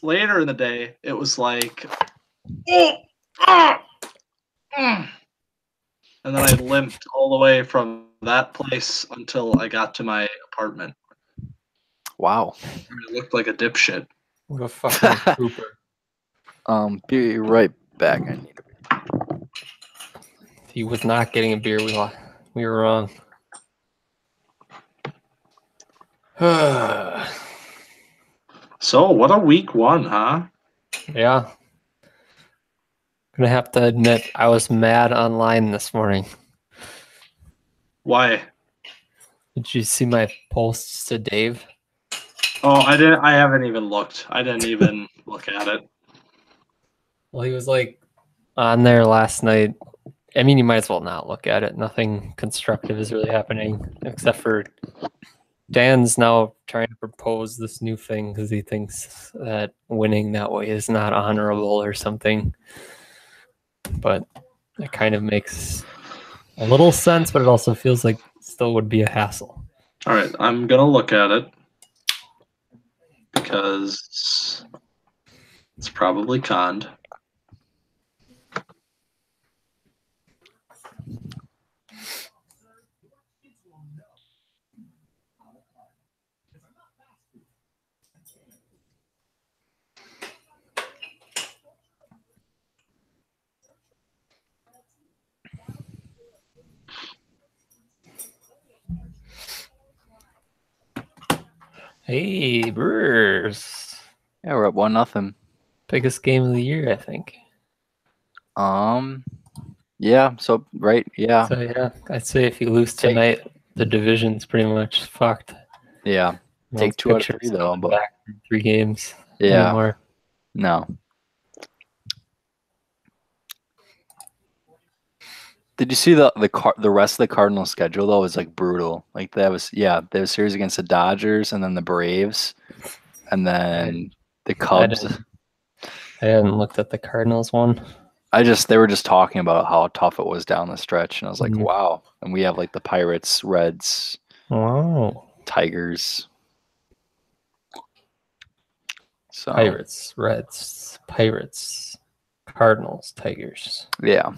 later in the day, it was like, oh, ah, mm. And then I limped all the way from that place until I got to my apartment. Wow. I looked like a dipshit. What a fucking trooper. Be right back. I need He was not getting a beer. We were wrong. So, what a week one, huh? Yeah. Gonna have to admit, I was mad online this morning. Why? Did you see my posts to Dave? Oh, I didn't. I haven't even looked. I didn't even look at it. Well, he was like on there last night. I mean, you might as well not look at it. Nothing constructive is really happening, except for Dan's now trying to propose this new thing because he thinks that winning that way is not honorable or something. But it kind of makes a little sense, but it also feels like it still would be a hassle. All right, I'm gonna look at it because it's probably conned. Hey, Brewers. Yeah, we're up 1-0. Biggest game of the year, I think. Yeah. So right. Yeah. So yeah, I'd say if you lose tonight, the division's pretty much fucked. Yeah. Take 2 out of 3 though. But back from 3 games. yeah. Anymore. No. Did you see the rest of the Cardinals schedule though? Was like brutal. Like they have a series against the Dodgers and then the Braves, and then the Cubs. I hadn't looked at the Cardinals one. They were just talking about how tough it was down the stretch, and I was like, wow. And we have like the Pirates, Reds, Tigers. So Pirates, Reds, Pirates, Cardinals, Tigers. Yeah.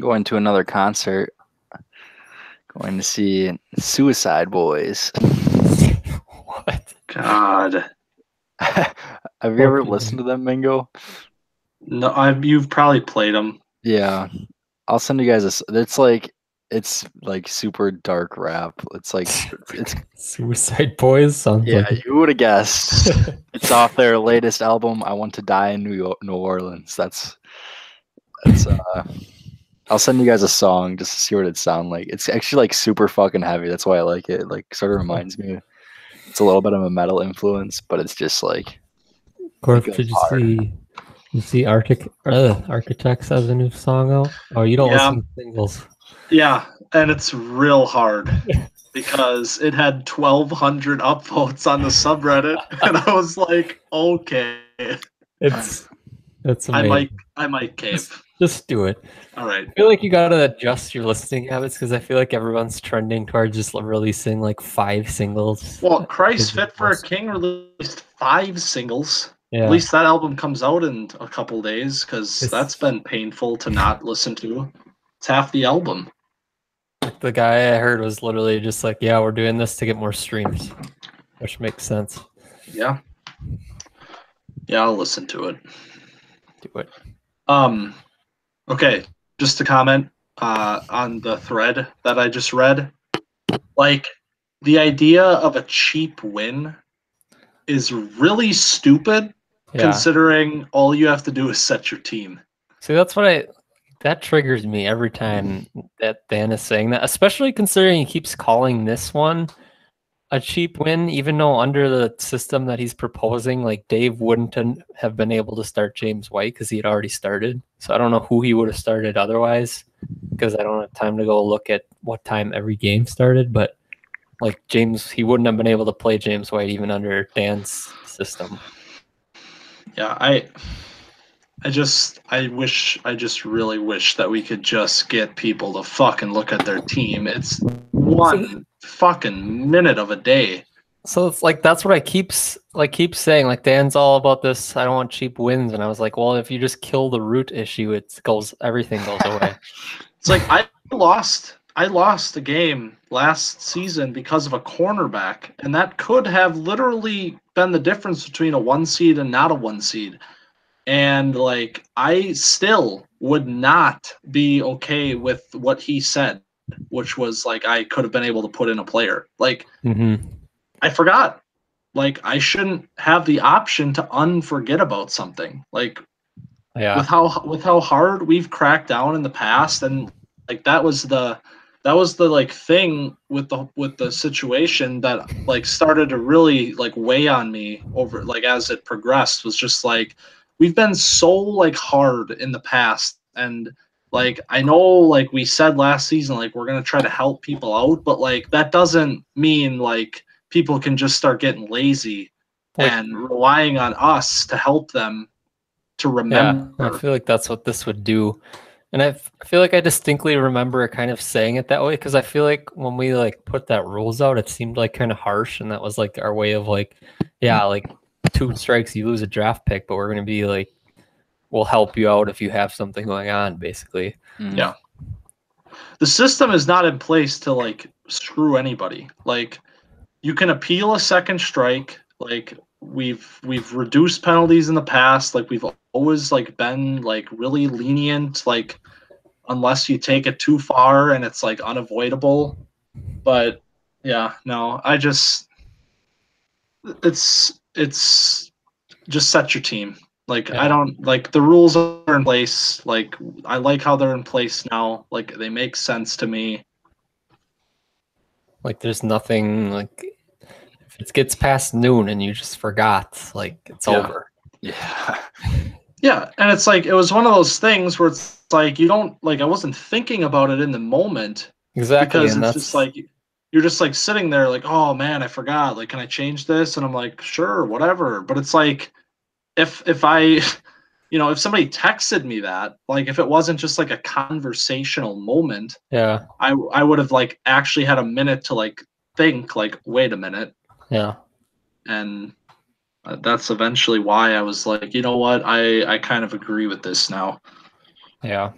Going to another concert. Going to see Suicide Boys. What? God. Have you ever listened to them, Mingo? No, you've probably played them. Yeah. I'll send you guys it's like super dark rap. It's like it's Suicide Boys sounds like you would have guessed. It's off their latest album, I Want to Die in New Orleans. That's I'll send you guys a song just to see what it sounds like. It's actually like super fucking heavy. That's why I like it. Like sort of reminds me. It's a little bit of a metal influence, but it's just like. Corp, did you see Architects has a new song out? Oh, you don't listen to singles. Yeah, and it's real hard because it had 1,200 upvotes on the subreddit, and I was like, okay. It's amazing. I might cave. Just do it. All right. I feel like you gotta adjust your listening habits because I feel like everyone's trending towards just releasing like 5 singles. Well, Christ Fit for a King released 5 singles. Yeah. At least that album comes out in a couple days because that's been painful to not listen to. It's half the album. The guy I heard was literally just like, yeah, we're doing this to get more streams, which makes sense. Yeah. Yeah, I'll listen to it. Do it. Okay, just to comment on the thread that I just read. Like, the idea of a cheap win is really stupid considering all you have to do is set your team. See, that triggers me every time that Dan is saying that, especially considering he keeps calling this one a cheap win, even though under the system that he's proposing, like Dave wouldn't have been able to start James White because he had already started. So I don't know who he would have started otherwise because I don't have time to go look at what time every game started. But Like James, he wouldn't have been able to play James White even under Dan's system. Yeah, I just really wish that we could just get people to fucking look at their team. It's one fucking minute of a day. So it's like that's what I keep saying. Like Dan's all about this. I don't want cheap wins, and I was like, well, if you just kill the root issue, everything goes away. It's like I lost the game last season because of a cornerback, and that could have literally been the difference between a 1 seed and not a 1 seed. And like I still would not be okay with what he said, which was like I could have been able to put in a player. Like I forgot. Like I shouldn't have the option to unforget about something. Like with how hard we've cracked down in the past, and like that was the like thing with the situation that like started to really like weigh on me over like as it progressed, was just like we've been so like hard in the past. And like I know like we said last season like we're going to try to help people out, but like that doesn't mean like people can just start getting lazy and relying on us to help them to remember. Yeah, I feel like that's what this would do. And I feel like I distinctly remember kind of saying it that way, because I feel like when we like put that rules out, it seemed like kind of harsh, and that was like our way of like, yeah, like 2 strikes, you lose a draft pick, but we're going to be like, we'll help you out if you have something going on, basically. Yeah. The system is not in place to like screw anybody. Like you can appeal a second strike. Like we've reduced penalties in the past. Like we've always like been like really lenient, like unless you take it too far and it's like unavoidable. But yeah, no, it's just set your team. Like I don't like the rules are in place. Like I like how they're in place now. Like they make sense to me. Like there's nothing like if it gets past noon and you just forgot, like it's over. Yeah. Yeah, and it's like it was one of those things where it's like you don't like I wasn't thinking about it in the moment. Exactly. Because it's just like you're just like sitting there like, oh man, I forgot. Like, can I change this? And I'm like, sure, whatever. But it's like if I if somebody texted me that, like if it wasn't just like a conversational moment, I would have like actually had a minute to like think like, wait a minute. Yeah. And that's eventually why I was like, you know what, I kind of agree with this now. Yeah.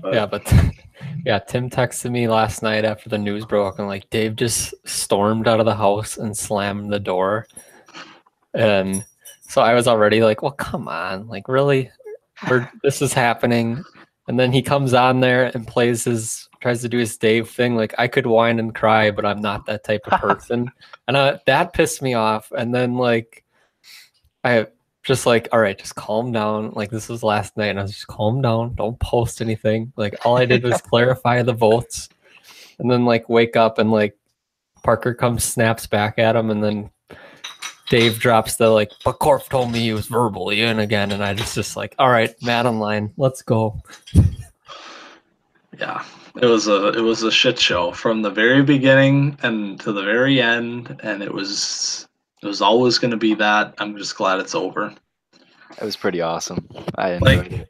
But Tim texted me last night after the news broke, and like Dave just stormed out of the house and slammed the door. And so I was already like, well, come on, like really, this is happening. And then he comes on there and tries to do his Dave thing. Like I could whine and cry, but I'm not that type of person. And that pissed me off. And then like, I just like, all right, just calm down. Like this was last night, and I was just calm down. Don't post anything. Like all I did was clarify the votes, and then like wake up and like Parker snaps back at him, and then Dave drops the like, but Corf told me he was verbally in again, and I just like, all right, Matt online, let's go. Yeah, it was a shit show from the very beginning and to the very end, and it was always going to be that. I'm just glad it's over. It was pretty awesome. I enjoyed it.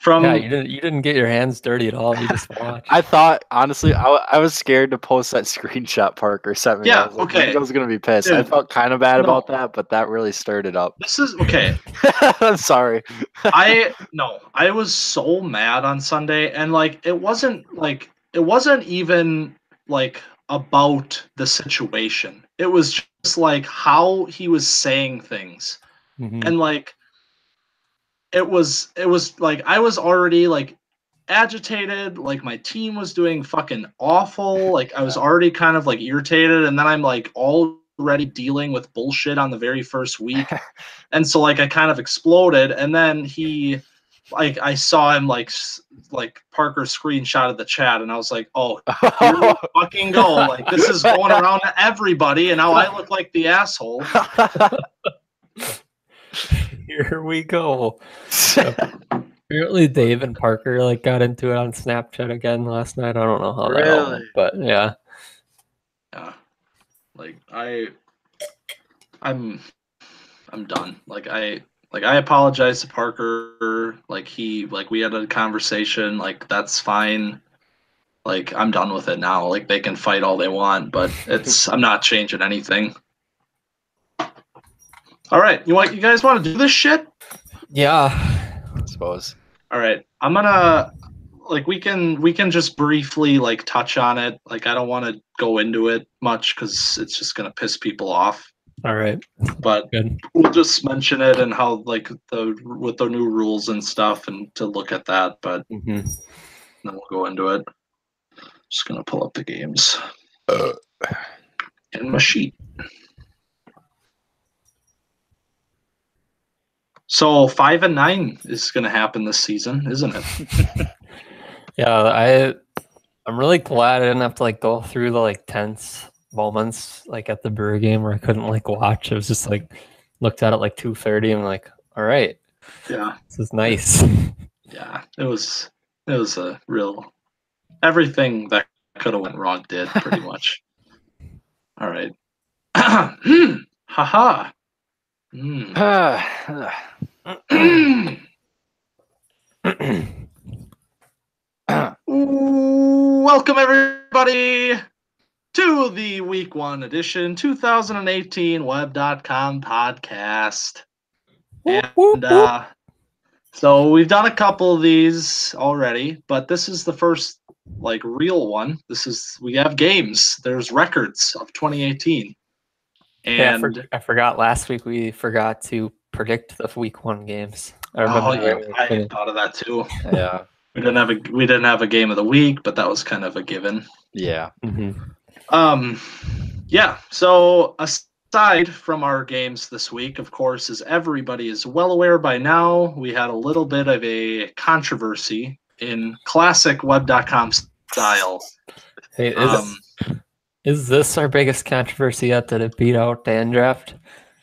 You didn't get your hands dirty at all. You just watched. I thought honestly, I was scared to post that screenshot Parker sent me. Yeah, I was gonna be pissed. Dude, I felt kind of bad about that, but that really stirred it up. This is okay. I'm sorry. I was so mad on Sunday, and like it wasn't even like about the situation. It was just like how he was saying things, and like. It was like I was already like agitated, like my team was doing fucking awful, like I was already kind of like irritated, and then I'm like already dealing with bullshit on the very first week, and so like I kind of exploded, and then he like I saw him like Parker screenshotted the chat, and I was like, oh, here we fucking go, like this is going around to everybody, and now I look like the asshole. Here we go. Apparently Dave and Parker like got into it on Snapchat again last night. I don't know how that happened, but yeah. Like I'm done. I apologize to Parker. We had a conversation. Like, that's fine. Like, I'm done with it now. Like, they can fight all they want, but I'm not changing anything. All right, you guys want to do this shit? Yeah, I suppose. All right, I'm gonna we can just briefly touch on it. Like, I don't want to go into it much because it's just gonna piss people off. All right, but good. We'll just mention it and how with the new rules and stuff, and to look at that. But then we'll go into it. Just gonna pull up the games in my sheet. So 5 and 9 is gonna happen this season, isn't it? Yeah, I'm really glad I didn't have to go through the tense moments at the Brewer game where I couldn't watch. It was just looked at it 2:30 and I'm like, all right, yeah, this is nice. Yeah, it was a real everything that could have went wrong did pretty much. All right. Haha. Welcome everybody to the Week 1 edition 2018 Web.com podcast. And so we've done a couple of these already, but this is the first real one. We have games. There's records of 2018. And yeah, I forgot last week we forgot to predict the Week 1 games. I thought of that too. Yeah. We didn't have a game of the week, but that was kind of a given. Yeah. Yeah. So aside from our games this week, of course, as everybody is well aware by now, we had a little bit of a controversy in classic Web.com style. Hey, is this our biggest controversy yet? Did it beat out Dan Draft?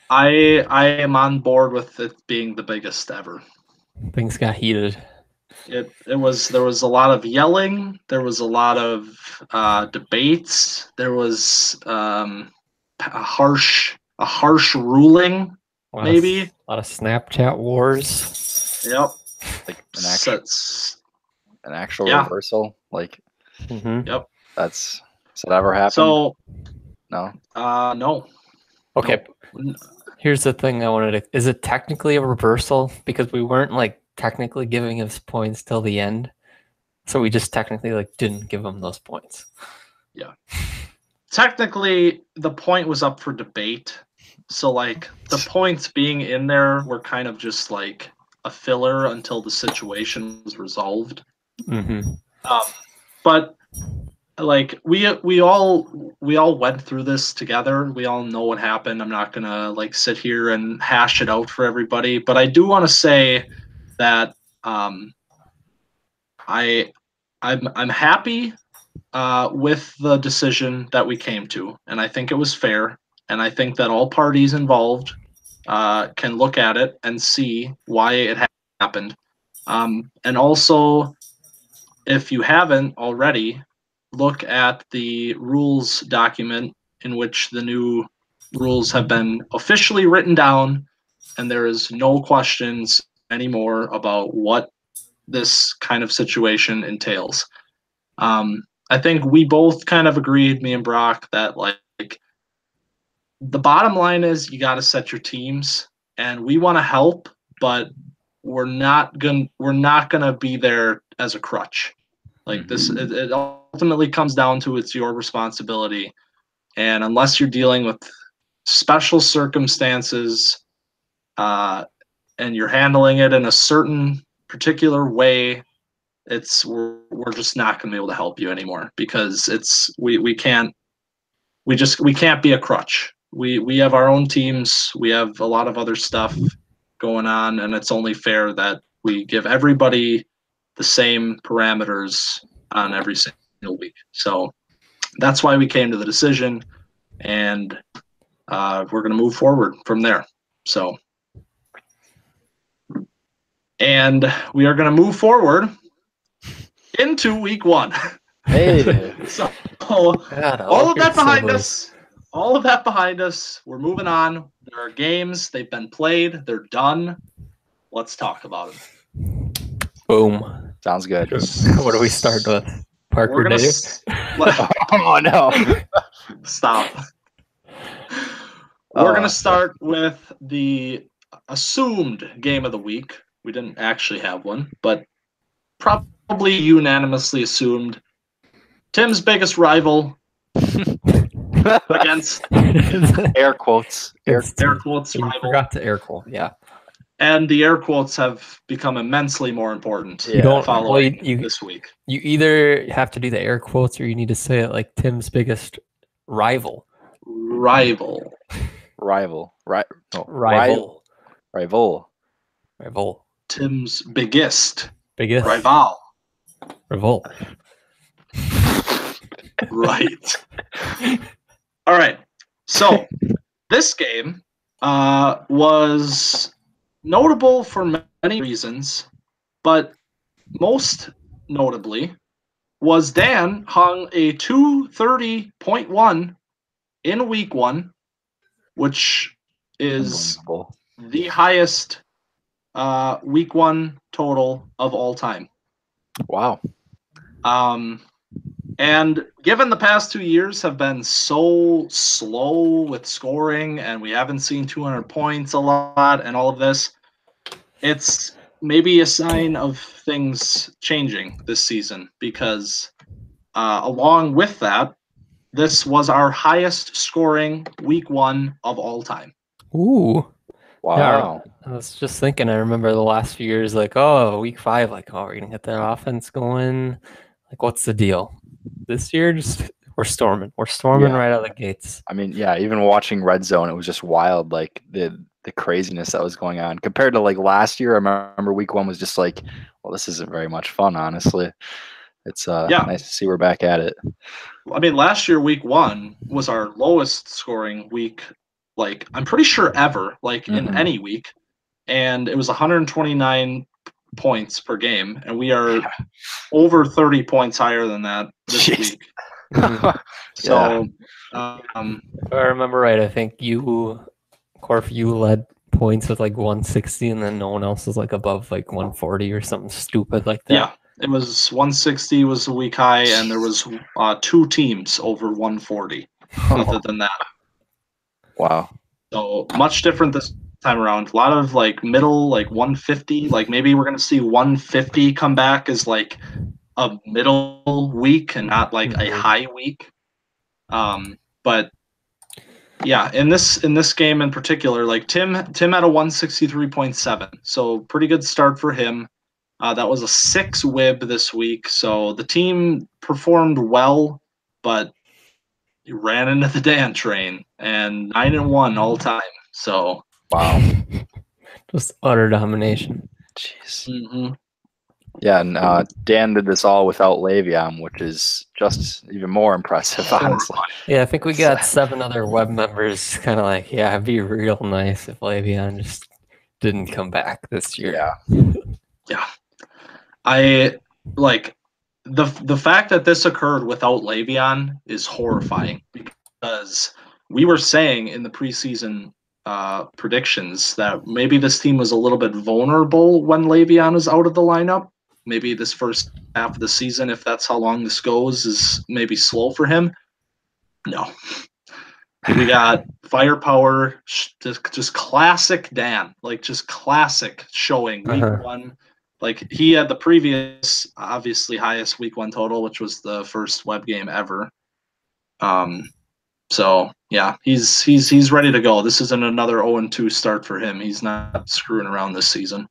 I am on board with it being the biggest ever. Things got heated. There was a lot of yelling. There was a lot of debates. There was a harsh ruling, maybe. A lot of Snapchat wars. Yep. An actual reversal. Yep. Does that ever happen? So no. No. Okay. No. Here's the thing I wanted to. Is it technically a reversal? Because we weren't technically giving us points till the end, so we just technically didn't give them those points. Yeah. Technically, the point was up for debate, so the points being in there were kind of just a filler until the situation was resolved. But we all went through this together. We all know what happened. I'm not gonna sit here and hash it out for everybody, but I do want to say that I'm happy with the decision that we came to, and I think it was fair, and I think that all parties involved can look at it and see why it happened. And also, if you haven't already, look at the rules document in which the new rules have been officially written down, and there is no questions anymore about what this kind of situation entails. I think we both kind of agreed, me and Brock, that the bottom line is you got to set your teams, and we want to help, but we're not gonna be there as a crutch. This, it ultimately comes down to it's your responsibility, and unless you're dealing with special circumstances, and you're handling it in a certain particular way, we're just not going to be able to help you anymore, because we can't be a crutch. We have our own teams. We have a lot of other stuff going on, and it's only fair that we give everybody the same parameters on every single week. So that's why we came to the decision, and we're going to move forward from there. So. And we are going to move forward into Week 1. Hey. So all of that behind us, all of that behind us. We're moving on. There are games. They've been played. They're done. Let's talk about them. Boom. Sounds good. What do we start with? Parker Day? Oh, no. Stop. We're going to start with the assumed game of the week. We didn't actually have one, but probably unanimously assumed Tim's biggest rival against air quotes. Air quotes you rival. forgot to air quote. Yeah. And the air quotes have become immensely more important following this week. You either have to do the air quotes or you need to say it like Tim's biggest rival. Rival. Tim's biggest. Rival. Right. All right. So this game was notable for many reasons, but most notably was Dan hung a 230.1 in week 1, which is the highest week 1 total of all time. Wow. And given the past 2 years have been so slow with scoring and we haven't seen 200 points a lot and all of this, it's maybe a sign of things changing this season because along with that, this was our highest scoring week 1 of all time. Ooh. Wow. Yeah, I was just thinking, I remember the last few years, like, week 5, like, we're going to get their offense going. Like, what's the deal? This year, just we're storming. We're storming right out of the gates. I mean, yeah, even watching Red Zone, it was just wild, like the craziness that was going on. Compared to like last year, I remember week 1 was just like, well, this isn't very much fun, honestly. It's nice to see we're back at it. I mean, last year, week 1 was our lowest scoring week, like, I'm pretty sure ever, like, in any week. And it was 129 points per game, and we are over 30 points higher than that this week. So, if I remember right, I think Corf, you led points with like 160, and then no one else was like above like 140 or something stupid like that. Yeah, it was 160 was the week high, and there was 2 teams over 140. Other than that, wow. So much different this time around. A lot of like middle, like 150. Like maybe we're gonna see 150 come back as like a middle week and not like a high week. But yeah, in this game in particular, like Tim had a 163.7, so pretty good start for him. That was a 6 WIB this week, so the team performed well, but you ran into the Dan train, and 9-1 all time. So wow, just utter domination. Jeez. Mm-hmm. Yeah, and Dan did this all without Le'Veon, which is just even more impressive, honestly. Yeah, I think we got 7 other web members kind of like, yeah, it'd be real nice if Le'Veon just didn't come back this year. Yeah. I like the fact that this occurred without Le'Veon is horrifying because we were saying in the preseason predictions that maybe this team was a little bit vulnerable when Le'Veon was out of the lineup. Maybe this first half of the season, if that's how long this goes, is maybe slow for him. No. We got firepower, just classic Dan, like just classic showing week 1. Like he had the previous, obviously highest week 1 total, which was the first web game ever. So yeah, he's ready to go. This isn't another 0-2 start for him. He's not screwing around this season.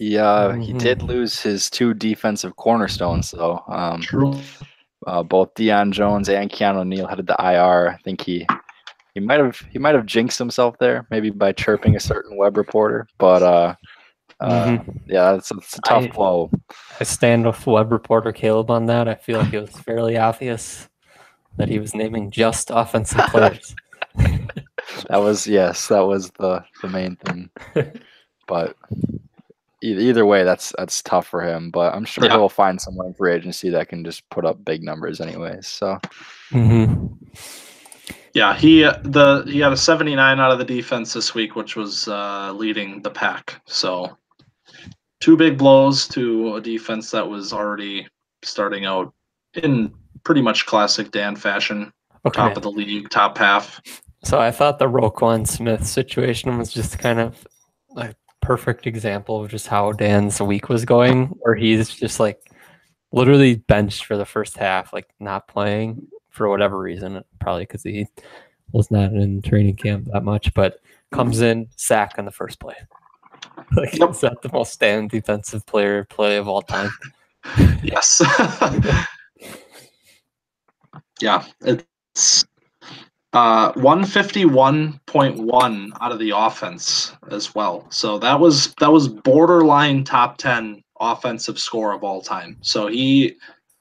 Yeah, he did lose his 2 defensive cornerstones though. True. Both Deion Jones and Keanu Neal headed to IR. I think he might have jinxed himself there, maybe by chirping a certain web reporter. But yeah, it's a tough blow. I stand with web reporter Caleb on that. I feel like it was fairly obvious that he was naming just offensive players. That was the main thing. But either way, that's tough for him. But I'm sure he'll find someone in free agency that can just put up big numbers anyways. So Yeah, he had a 79 out of the defense this week, which was leading the pack. So 2 big blows to a defense that was already starting out in pretty much classic Dan fashion. Okay. Top of the league, top half. So I thought the Roquan Smith situation was just kind of a perfect example of just how Dan's week was going, where he's just like literally benched for the first half, like not playing for whatever reason, probably because he was not in training camp that much, but comes in, sack on the first play. Like, is that the most Dan defensive player play of all time? Yes. Yeah, it's 151.1 out of the offense as well. So that was borderline top 10 offensive score of all time. So he,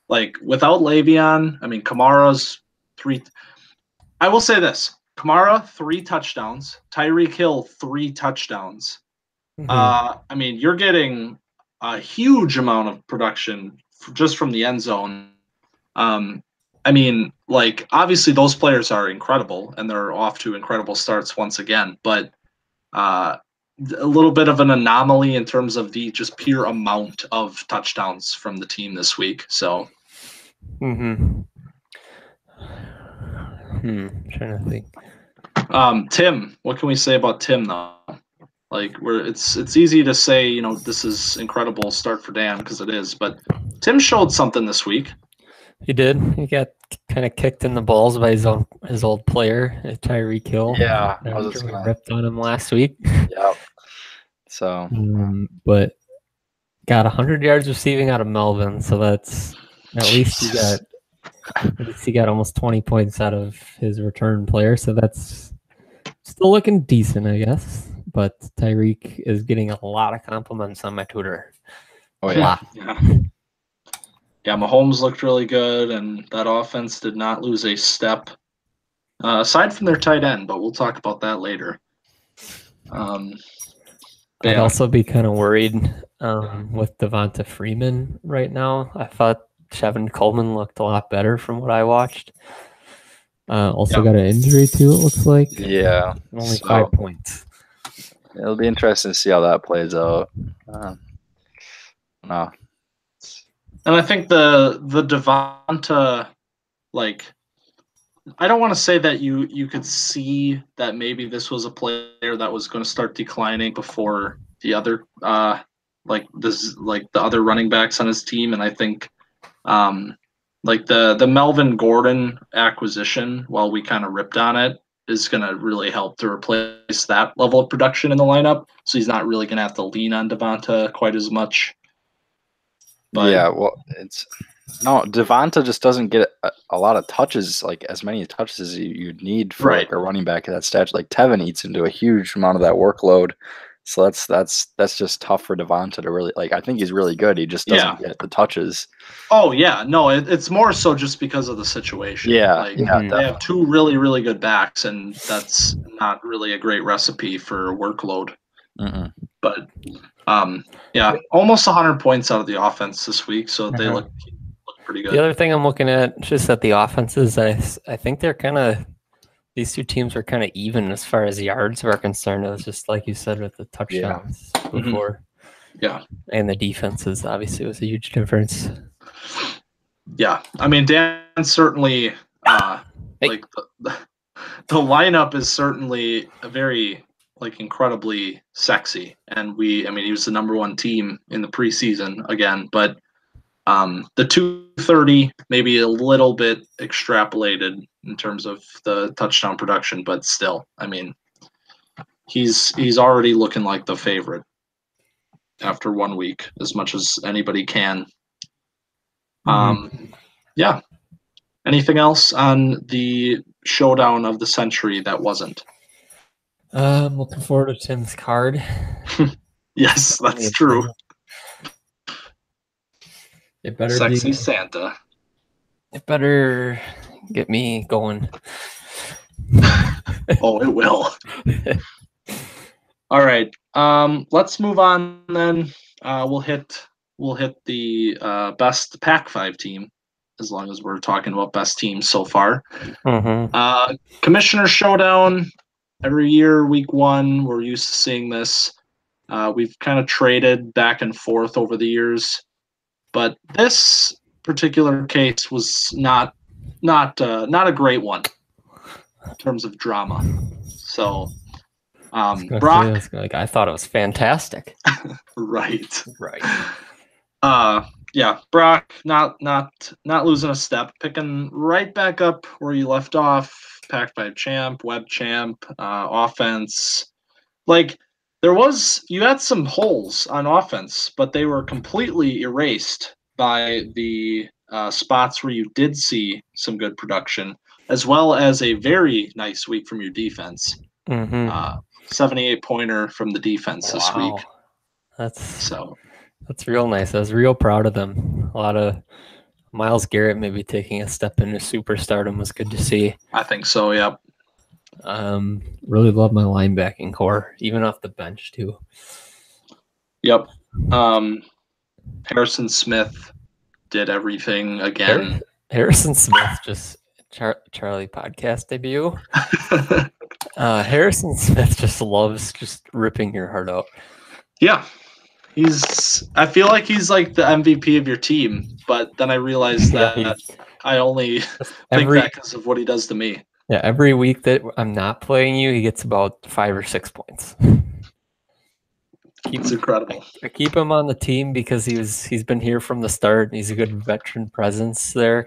like, without Le'Veon, I mean, Kamara's 3. I will say this: Kamara 3 touchdowns, Tyreek Hill 3 touchdowns. I mean, you're getting a huge amount of production just from the end zone. I mean, like, obviously those players are incredible and they're off to incredible starts once again, but a little bit of an anomaly in terms of the just pure amount of touchdowns from the team this week. So, trying to think. Tim, what can we say about Tim though? Like, it's easy to say, you know, this is incredible start for Dan because it is, but Tim showed something this week. He did. He got kind of kicked in the balls by his old player, Tyreek Hill. Yeah, I was just gonna... ripped on him last week. Yeah. So, but got 100 yards receiving out of Melvin, so that's at least he got almost 20 points out of his return player. So that's still looking decent, I guess. But Tyreek is getting a lot of compliments on my Twitter. Oh yeah. Yeah, Mahomes looked really good, and that offense did not lose a step, aside from their tight end, but we'll talk about that later. I'd also be kind of worried with Devonta Freeman right now. I thought Chevin Coleman looked a lot better from what I watched. Got an injury too, it looks like. Yeah. Only 5 points. It'll be interesting to see how that plays out. No. And I think the Devonta, like, I don't want to say that you could see that maybe this was a player that was going to start declining before the other the other running backs on his team, and I think like the Melvin Gordon acquisition, while we kind of ripped on it, is going to really help to replace that level of production in the lineup. So he's not really going to have to lean on Devonta quite as much. But yeah, well, Devonta just doesn't get a lot of touches, like as many touches as you'd need for like a running back of that stature. Like Tevin eats into a huge amount of that workload, so that's just tough for Devonta to really like. I think he's really good. He just doesn't get the touches. Oh yeah, no, it's more so just because of the situation. Yeah, they have 2 really, really good backs, and that's not really a great recipe for workload. But almost 100 points out of the offense this week, so they look pretty good. The other thing I'm looking at, just at the offenses, I think they're kind of, these 2 teams are kind of even as far as yards are concerned. It was just like you said with the touchdowns before. Yeah. And the defenses obviously was a huge difference. Yeah. I mean, Dan certainly, like the lineup is certainly a very, like, incredibly sexy. And he was the number 1 team in the preseason again, but the 230 maybe a little bit extrapolated in terms of the touchdown production, but still, I mean, he's already looking like the favorite after 1 week, as much as anybody can. Yeah. Anything else on the showdown of the century that wasn't? I'm looking forward to Tim's card. Yes, that's true. It better Sexy Santa. It better get me going. Oh, it will. All right. Let's move on then. We'll hit the best Pac-5 team as long as we're talking about best teams so far. Mm-hmm. Commissioner Showdown. Every year, week 1, we're used to seeing this. We've kind of traded back and forth over the years, but this particular case was not a great one in terms of drama. So, Brock, I thought it was fantastic. right. Yeah, Brock not losing a step, picking right back up where you left off. Pac-5 champ, web champ, offense. Like you had some holes on offense, but they were completely erased by the spots where you did see some good production, as well as a very nice week from your defense. 78-pointer from the defense this week. That's real nice. I was real proud of them. A lot of Myles Garrett maybe taking a step into superstardom was good to see. I think so, yep. Really love my linebacking core, even off the bench too. Yep. Harrison Smith did everything again. Harrison Smith just Charlie podcast debut. Harrison Smith just loves just ripping your heart out. Yeah. I feel like he's like the MVP of your team, but then I realized that I only think that because of what he does to me. Yeah, every week that I'm not playing you, he gets about 5 or 6 points. It's incredible. I keep him on the team because he's been here from the start. He's a good veteran presence there.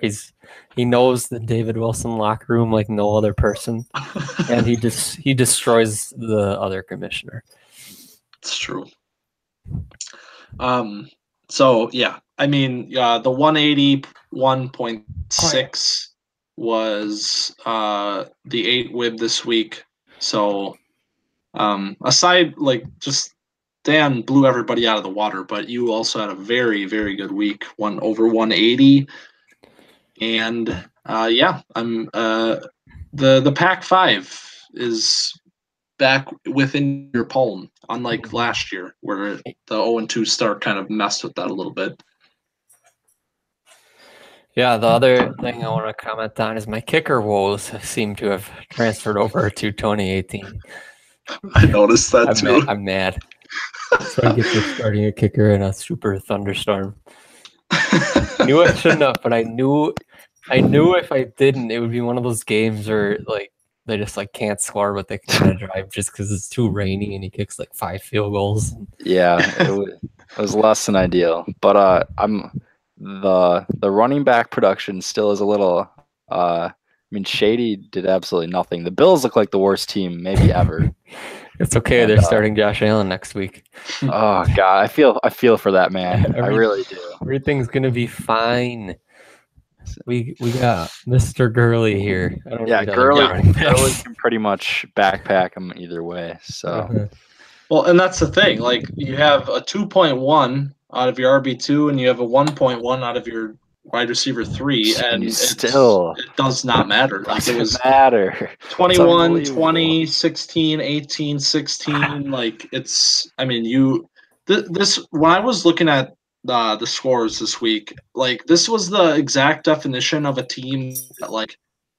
He knows the David Wilson locker room like no other person, and he destroys the other commissioner. It's true. So yeah, I mean, the 181.6 was the 8 WIB this week. So aside, like, just Dan blew everybody out of the water, but you also had a very, very good week, one over 180. And I'm the Pac-5 is back within your palm, unlike last year where the 0-2 start kind of messed with that a little bit. Yeah, the other thing I want to comment on is my kicker woes seem to have transferred over to 2018. I noticed that too. I'm mad. So I get for starting a kicker in a super thunderstorm. I knew I shouldn't have, but I knew if I didn't, it would be one of those games where like they just like can't score, but they can kind of drive just because it's too rainy and he kicks like 5 field goals. Yeah, it was less than ideal. But the running back production still is a little. I mean, Shady did absolutely nothing. The Bills look like the worst team maybe ever. It's okay. They're starting Josh Allen next week. Oh God, I feel for that man. I really do. Everything's gonna be fine. We got Mr. Gurley here. Gurley can pretty much backpack him either way. So, well, and that's the thing. Like you have a 2.1 out of your RB2, and you have a 1.1 out of your wide receiver 3, and it does not matter. Like it was 21, 20, 16, 18, 16. Like it's. I mean, this when I was looking at the scores this week, like this was the exact definition of a team that like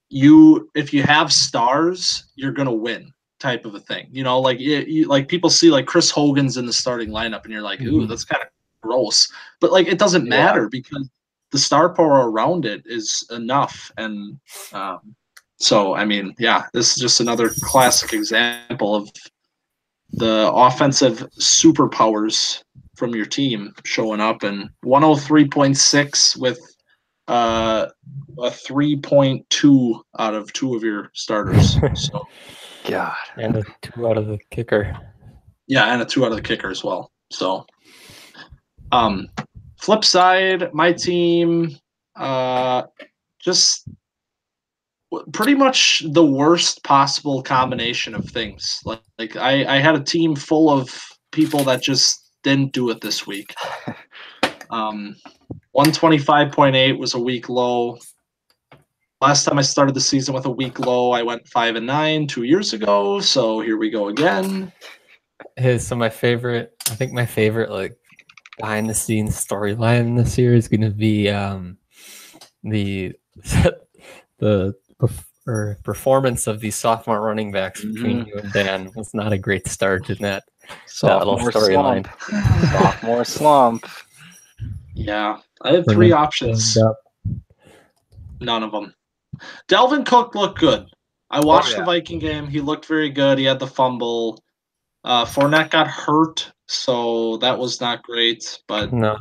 if you have stars, you're gonna win type of a thing. You know, like like people see like Chris Hogan's in the starting lineup, and you're like, ooh, that's kind of gross. But like it doesn't matter because the star power around it is enough. And so I mean, this is just another classic example of the offensive superpowers from your team showing up, and 103.6 with a 3.2 out of 2 of your starters. So God. And a 2 out of the kicker. Yeah, and a 2 out of the kicker as well. So flip side, my team just pretty much the worst possible combination of things. Like I had a team full of people that just didn't do it this week. 125.8 was a week low. Last time I started the season with a week low, I went 5-9 2 years ago. So here we go again. Hey, so my favorite like behind the scenes storyline this year is going to be the performance of these sophomore running backs between you and Dan was not a great start in that little storyline. Sophomore slump. Yeah, I had 3 options. None of them. Dalvin Cook looked good. I watched the Viking game. He looked very good. He had the fumble. Fournette got hurt, so that was not great. But no.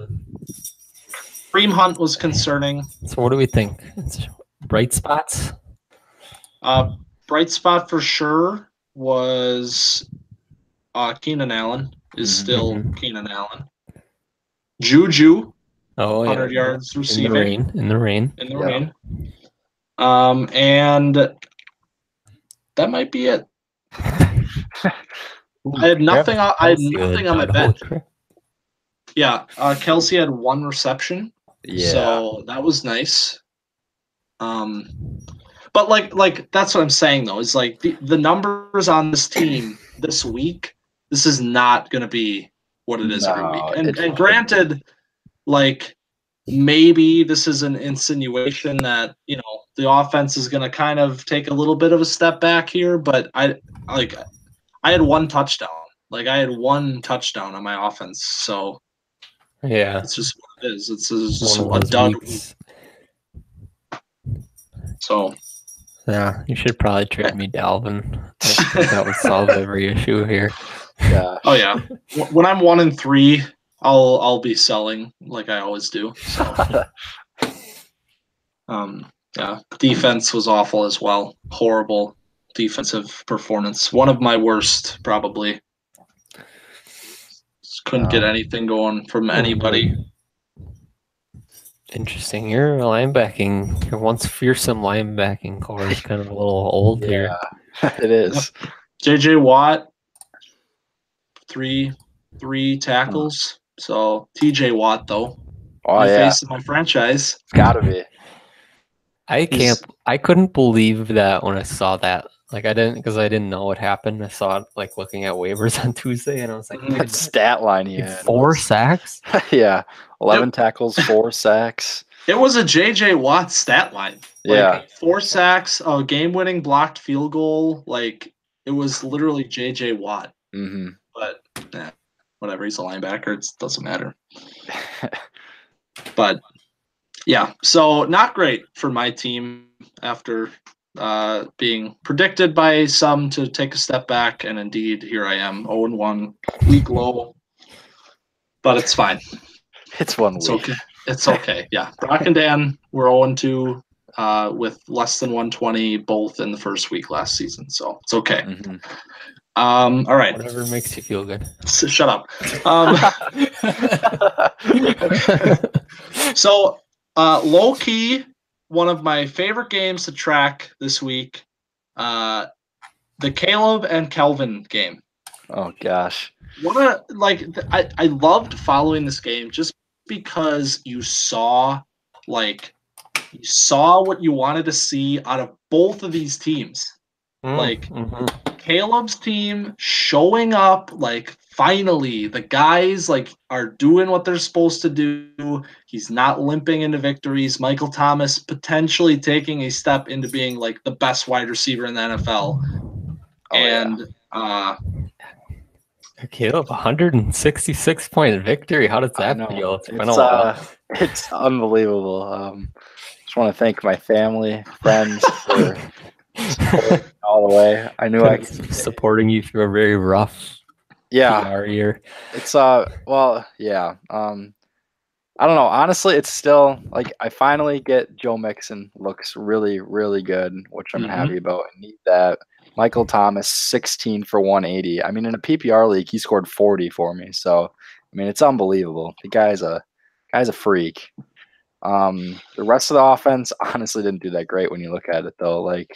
Kareem Hunt was concerning. So what do we think? It's bright spots? Bright spot for sure was Keenan Allen is still Keenan Allen. Juju, 100 yards receiving. In the rain. And that might be it. I had nothing on my bench. Yeah, Kelsey had 1 reception. Yeah. So that was nice. But like that's what I'm saying though, is like the numbers on this team this week, this is not gonna be what it is every week. And granted, like maybe this is an insinuation that, the offense is gonna kind of take a little bit of a step back here, but I had 1 touchdown. Like I had 1 touchdown on my offense, so yeah, it's just what it is. It's just a dud week. So yeah, you should probably trade me Dalvin. I think that would solve every issue here. Yeah. Oh yeah. When I'm 1-3, I'll be selling like I always do. So. Yeah. Defense was awful as well. Horrible defensive performance. One of my worst, probably. Just couldn't get anything going from anybody. Interesting. Your once fearsome linebacking core is kind of a little old here. It is. JJ Watt, three tackles. So TJ Watt though. Face of my franchise. It's gotta be. I couldn't believe that when I saw that. Like I didn't know what happened. I saw it like looking at waivers on Tuesday, and I was like, that stat line he had 4 sacks. Yeah, 11 tackles, 4 sacks. It was a JJ Watt stat line. Yeah, 4 sacks, a game-winning blocked field goal. Like it was literally JJ Watt. Mm-hmm. But whatever, he's a linebacker. It doesn't matter. But yeah, so not great for my team after being predicted by some to take a step back, and indeed here I am, 0-1, week low. But it's fine. It's 1 week. Okay. It's okay. Yeah, Brock and Dan were 0-2 with less than 120 both in the first week last season, so it's okay. Mm-hmm. All right. Whatever makes you feel good. So, shut up. So, low key, one of my favorite games to track this week, the Caleb and Kelvin game. Oh gosh. I loved following this game just because you saw what you wanted to see out of both of these teams. Caleb's team showing up, finally the guys are doing what they're supposed to do. He's not limping into victories. Michael Thomas potentially taking a step into being the best wide receiver in the NFL. Caleb, 166-point victory. How does that feel? It's been a while. It's unbelievable. Just want to thank my family, friends for supporting all the way. I knew I could supporting you through a very rough PR year. It's I don't know. Honestly, it's still I finally get Joe Mixon looks really, really good, which I'm happy about. I need that. Michael Thomas, 16 for 180. I mean, in a PPR league, he scored 40 for me. So, I mean, it's unbelievable. The guy's a freak. The rest of the offense honestly didn't do that great when you look at it, though. Evan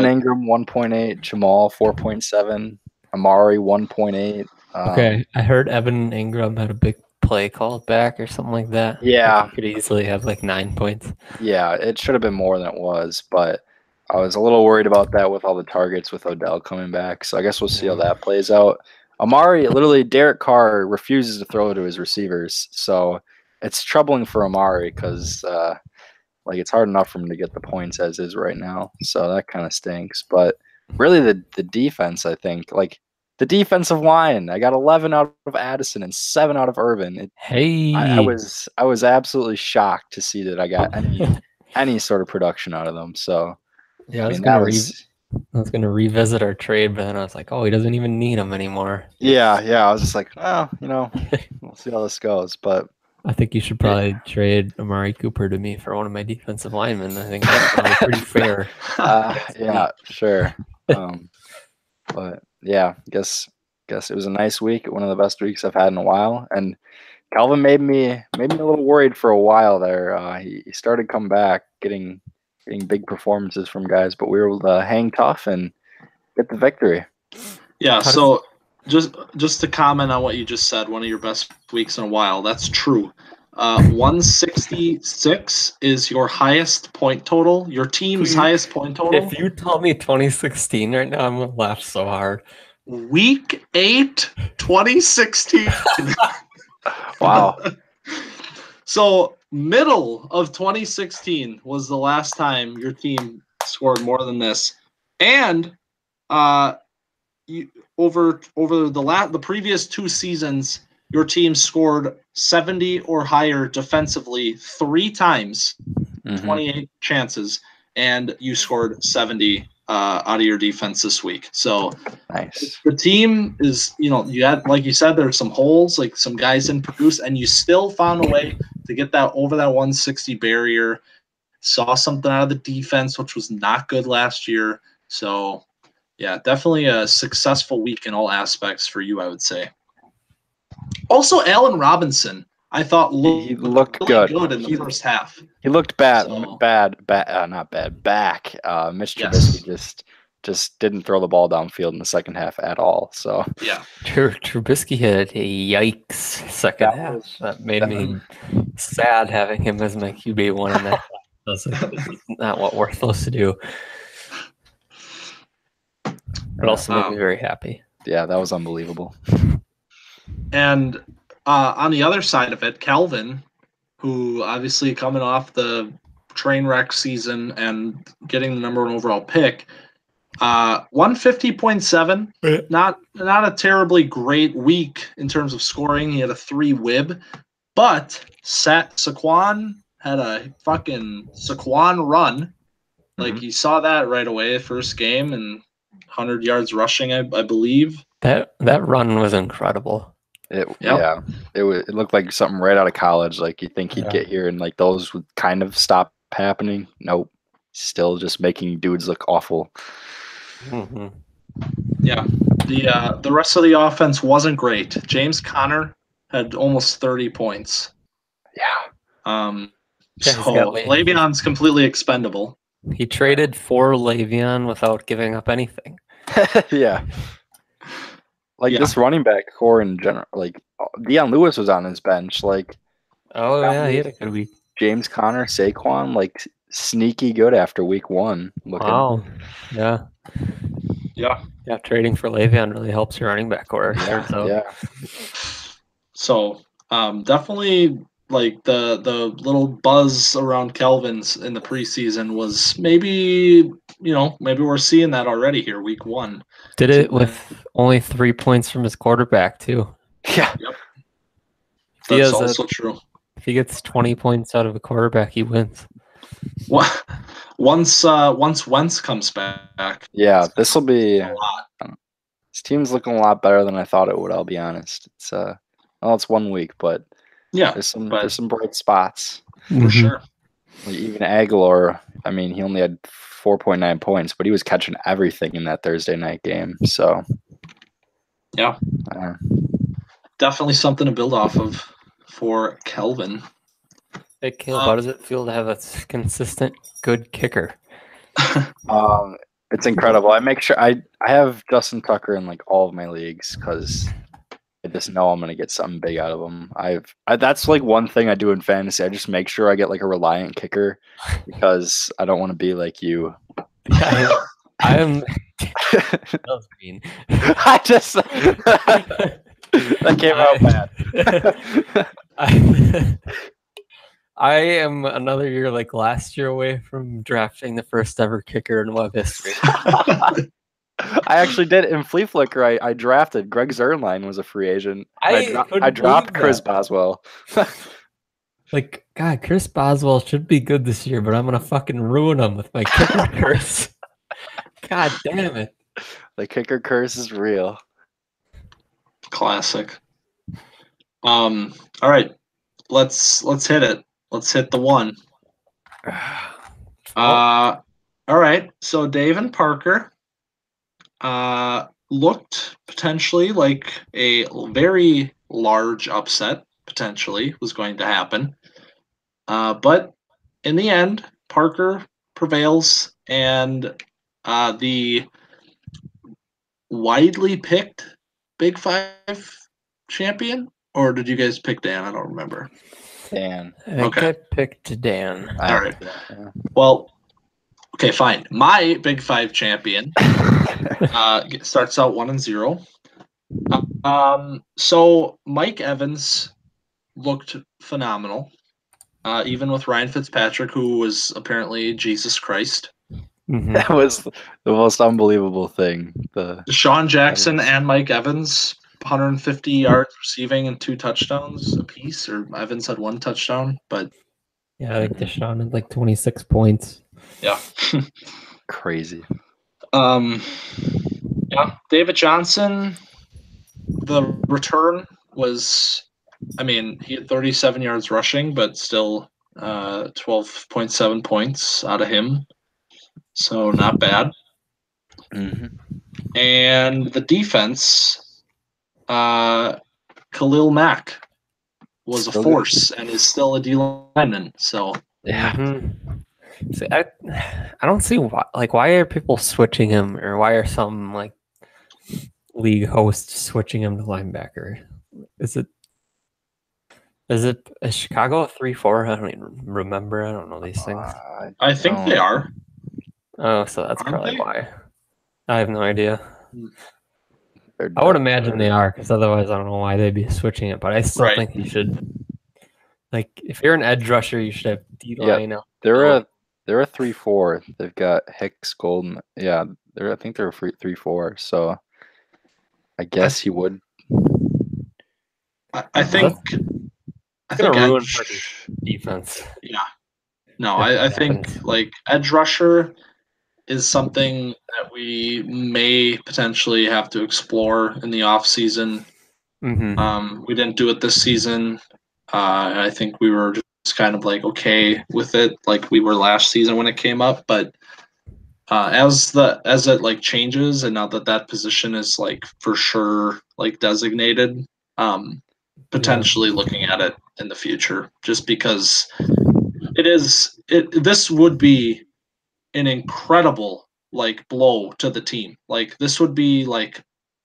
Ingram 1.8, Jamal 4.7, Amari 1.8. Okay, I heard Evan Ingram had a big play called back or something like that. Yeah, he could easily have 9 points. Yeah, it should have been more than it was, but I was a little worried about that with all the targets with Odell coming back. So I guess we'll see how that plays out. Amari, literally, Derek Carr refuses to throw to his receivers. So it's troubling for Amari because like it's hard enough for him to get the points as is right now, so that kind of stinks. But really, the defense, I think, like the defensive line, I got 11 out of Addison and 7 out of Irvin. I was absolutely shocked to see that I got any sort of production out of them. So yeah, I was gonna revisit our trade, but then I was like, oh, he doesn't even need them anymore. Yeah. I was just like, well, we'll see how this goes. But I think you should probably trade Amari Cooper to me for one of my defensive linemen. I think that's probably pretty fair. Yeah, sure. But yeah, guess it was a nice week. One of the best weeks I've had in a while. And Calvin made me a little worried for a while there. He started coming back, getting big performances from guys, but we were able to hang tough and get the victory. Yeah. So just to comment on what you just said, one of your best weeks in a while. That's true. 166 is your highest point total. Your team's highest point total. If you tell me 2016 right now, I'm gonna laugh so hard. Week 8, 2016. Wow. So middle of 2016 was the last time your team scored more than this, and over the previous 2 seasons, your team scored 70 or higher defensively 3 times, 28 chances, and you scored 70 out of your defense this week. So nice. The team is, you had, like you said, there's some holes, like some guys didn't produce, and you still found a way to get that over that 160 barrier. Saw something out of the defense, which was not good last year. So yeah, definitely a successful week in all aspects for you, I would say. Also, Allen Robinson, I thought he looked really good in the first half. He looked back. Mitch Trubisky just didn't throw the ball downfield in the second half at all. So yeah, Trubisky had a yikes second half. That made me sad having him as my QB1 in that. That's not what we're supposed to do. But also made me very happy. Yeah, that was unbelievable. And on the other side of it, Calvin, who obviously coming off the train wreck season and getting the number 1 overall pick, 150.7, not a terribly great week in terms of scoring. He had a 3 WIB, but Saquon had a fucking Saquon run. Like you saw that right away, first game, and 100 yards rushing, I believe. That run was incredible. It looked like something right out of college. Like you think he'd get here and like those would kind of stop happening. Nope, still just making dudes look awful. Yeah, the rest of the offense wasn't great. James Conner had almost 30 points. Yeah. So Le'Veon's completely expendable. He traded for Le'Veon without giving up anything. Yeah. This running back core in general, like Deion Lewis was on his bench. Like, oh yeah, he had a good week. James Conner, Saquon, like sneaky good after week 1. Wow. Yeah. Trading for Le'Veon really helps your running back core. Yeah. So definitely like the little buzz around Calvin's in the preseason was maybe we're seeing that already here, week 1. Did it with only 3 points from his quarterback too. Yeah. Yep. That's also true. If he gets 20 points out of a quarterback, he wins. Once Wentz comes back. Yeah, this will be a lot. This team's looking a lot better than I thought it would, I'll be honest. It's it's 1 week, but yeah, there's some bright spots. For sure. Like even Aguilar, I mean, he only had 4.9 points, but he was catching everything in that Thursday night game. So yeah. Definitely something to build off of for Kelvin. Hey, Caleb, how does it feel to have a consistent, good kicker? It's incredible. I make sure I have Justin Tucker in like all of my leagues because I just know I'm going to get something big out of him. That's like one thing I do in fantasy. I just make sure I get like a reliant kicker because I don't want to be like you. I am. That was mean. That came out bad. I am another year like last year away from drafting the first ever kicker in web history. I actually did in Flea Flicker. I drafted Greg Zernline was a free agent. I dropped Chris Boswell. Like, God, Chris Boswell should be good this year, but I'm gonna fucking ruin him with my kicker curse. God damn it! The kicker curse is real. Classic. All right, let's hit it. Let's hit the one. All right. So Dave and Parker looked potentially like a very large upset potentially was going to happen. But in the end, Parker prevails, and the widely picked Big Five champion, or did you guys pick Dan? I don't remember. Dan. I think I picked Dan. All right. Well, okay, fine. My Big Five champion starts out 1-0. So Mike Evans looked phenomenal, even with Ryan Fitzpatrick, who was apparently Jesus Christ. Mm-hmm. That was the most unbelievable thing. Deshaun Jackson and Mike Evans, 150 yards receiving and 2 touchdowns apiece, or Evans had 1 touchdown, but yeah, I think Deshaun had like 26 points. Yeah. Crazy. Yeah, David Johnson, the return was, I mean, he had 37 yards rushing, but still 12.7 points out of him. So not bad. Mm-hmm. And the defense, Khalil Mack was still a force and is still a D-lineman. So yeah. Mm-hmm. See, I don't see why are people switching him, or why are some like league hosts switching him to linebacker? Is Chicago a 3-4? I don't even remember. I don't know these things. I think they are. Oh, so that's probably why. I have no idea. They're I would imagine they are, because otherwise I don't know why they'd be switching it. But I still think you should, like, if you're an edge rusher, you should have D-line. Yeah, they're a 3-4. They've got Hicks, Golden. Yeah, I think they're a 3-4. So I guess he would. I think ruin defense. Yeah. No, I think like edge rusher is something that we may potentially have to explore in the off season. Mm-hmm. We didn't do it this season. I think we were just kind of like okay with it, like we were last season when it came up. But as it like changes, and now that position is like for sure like designated, potentially looking at it in the future, just because this would be an incredible like blow to the team. Like this would be like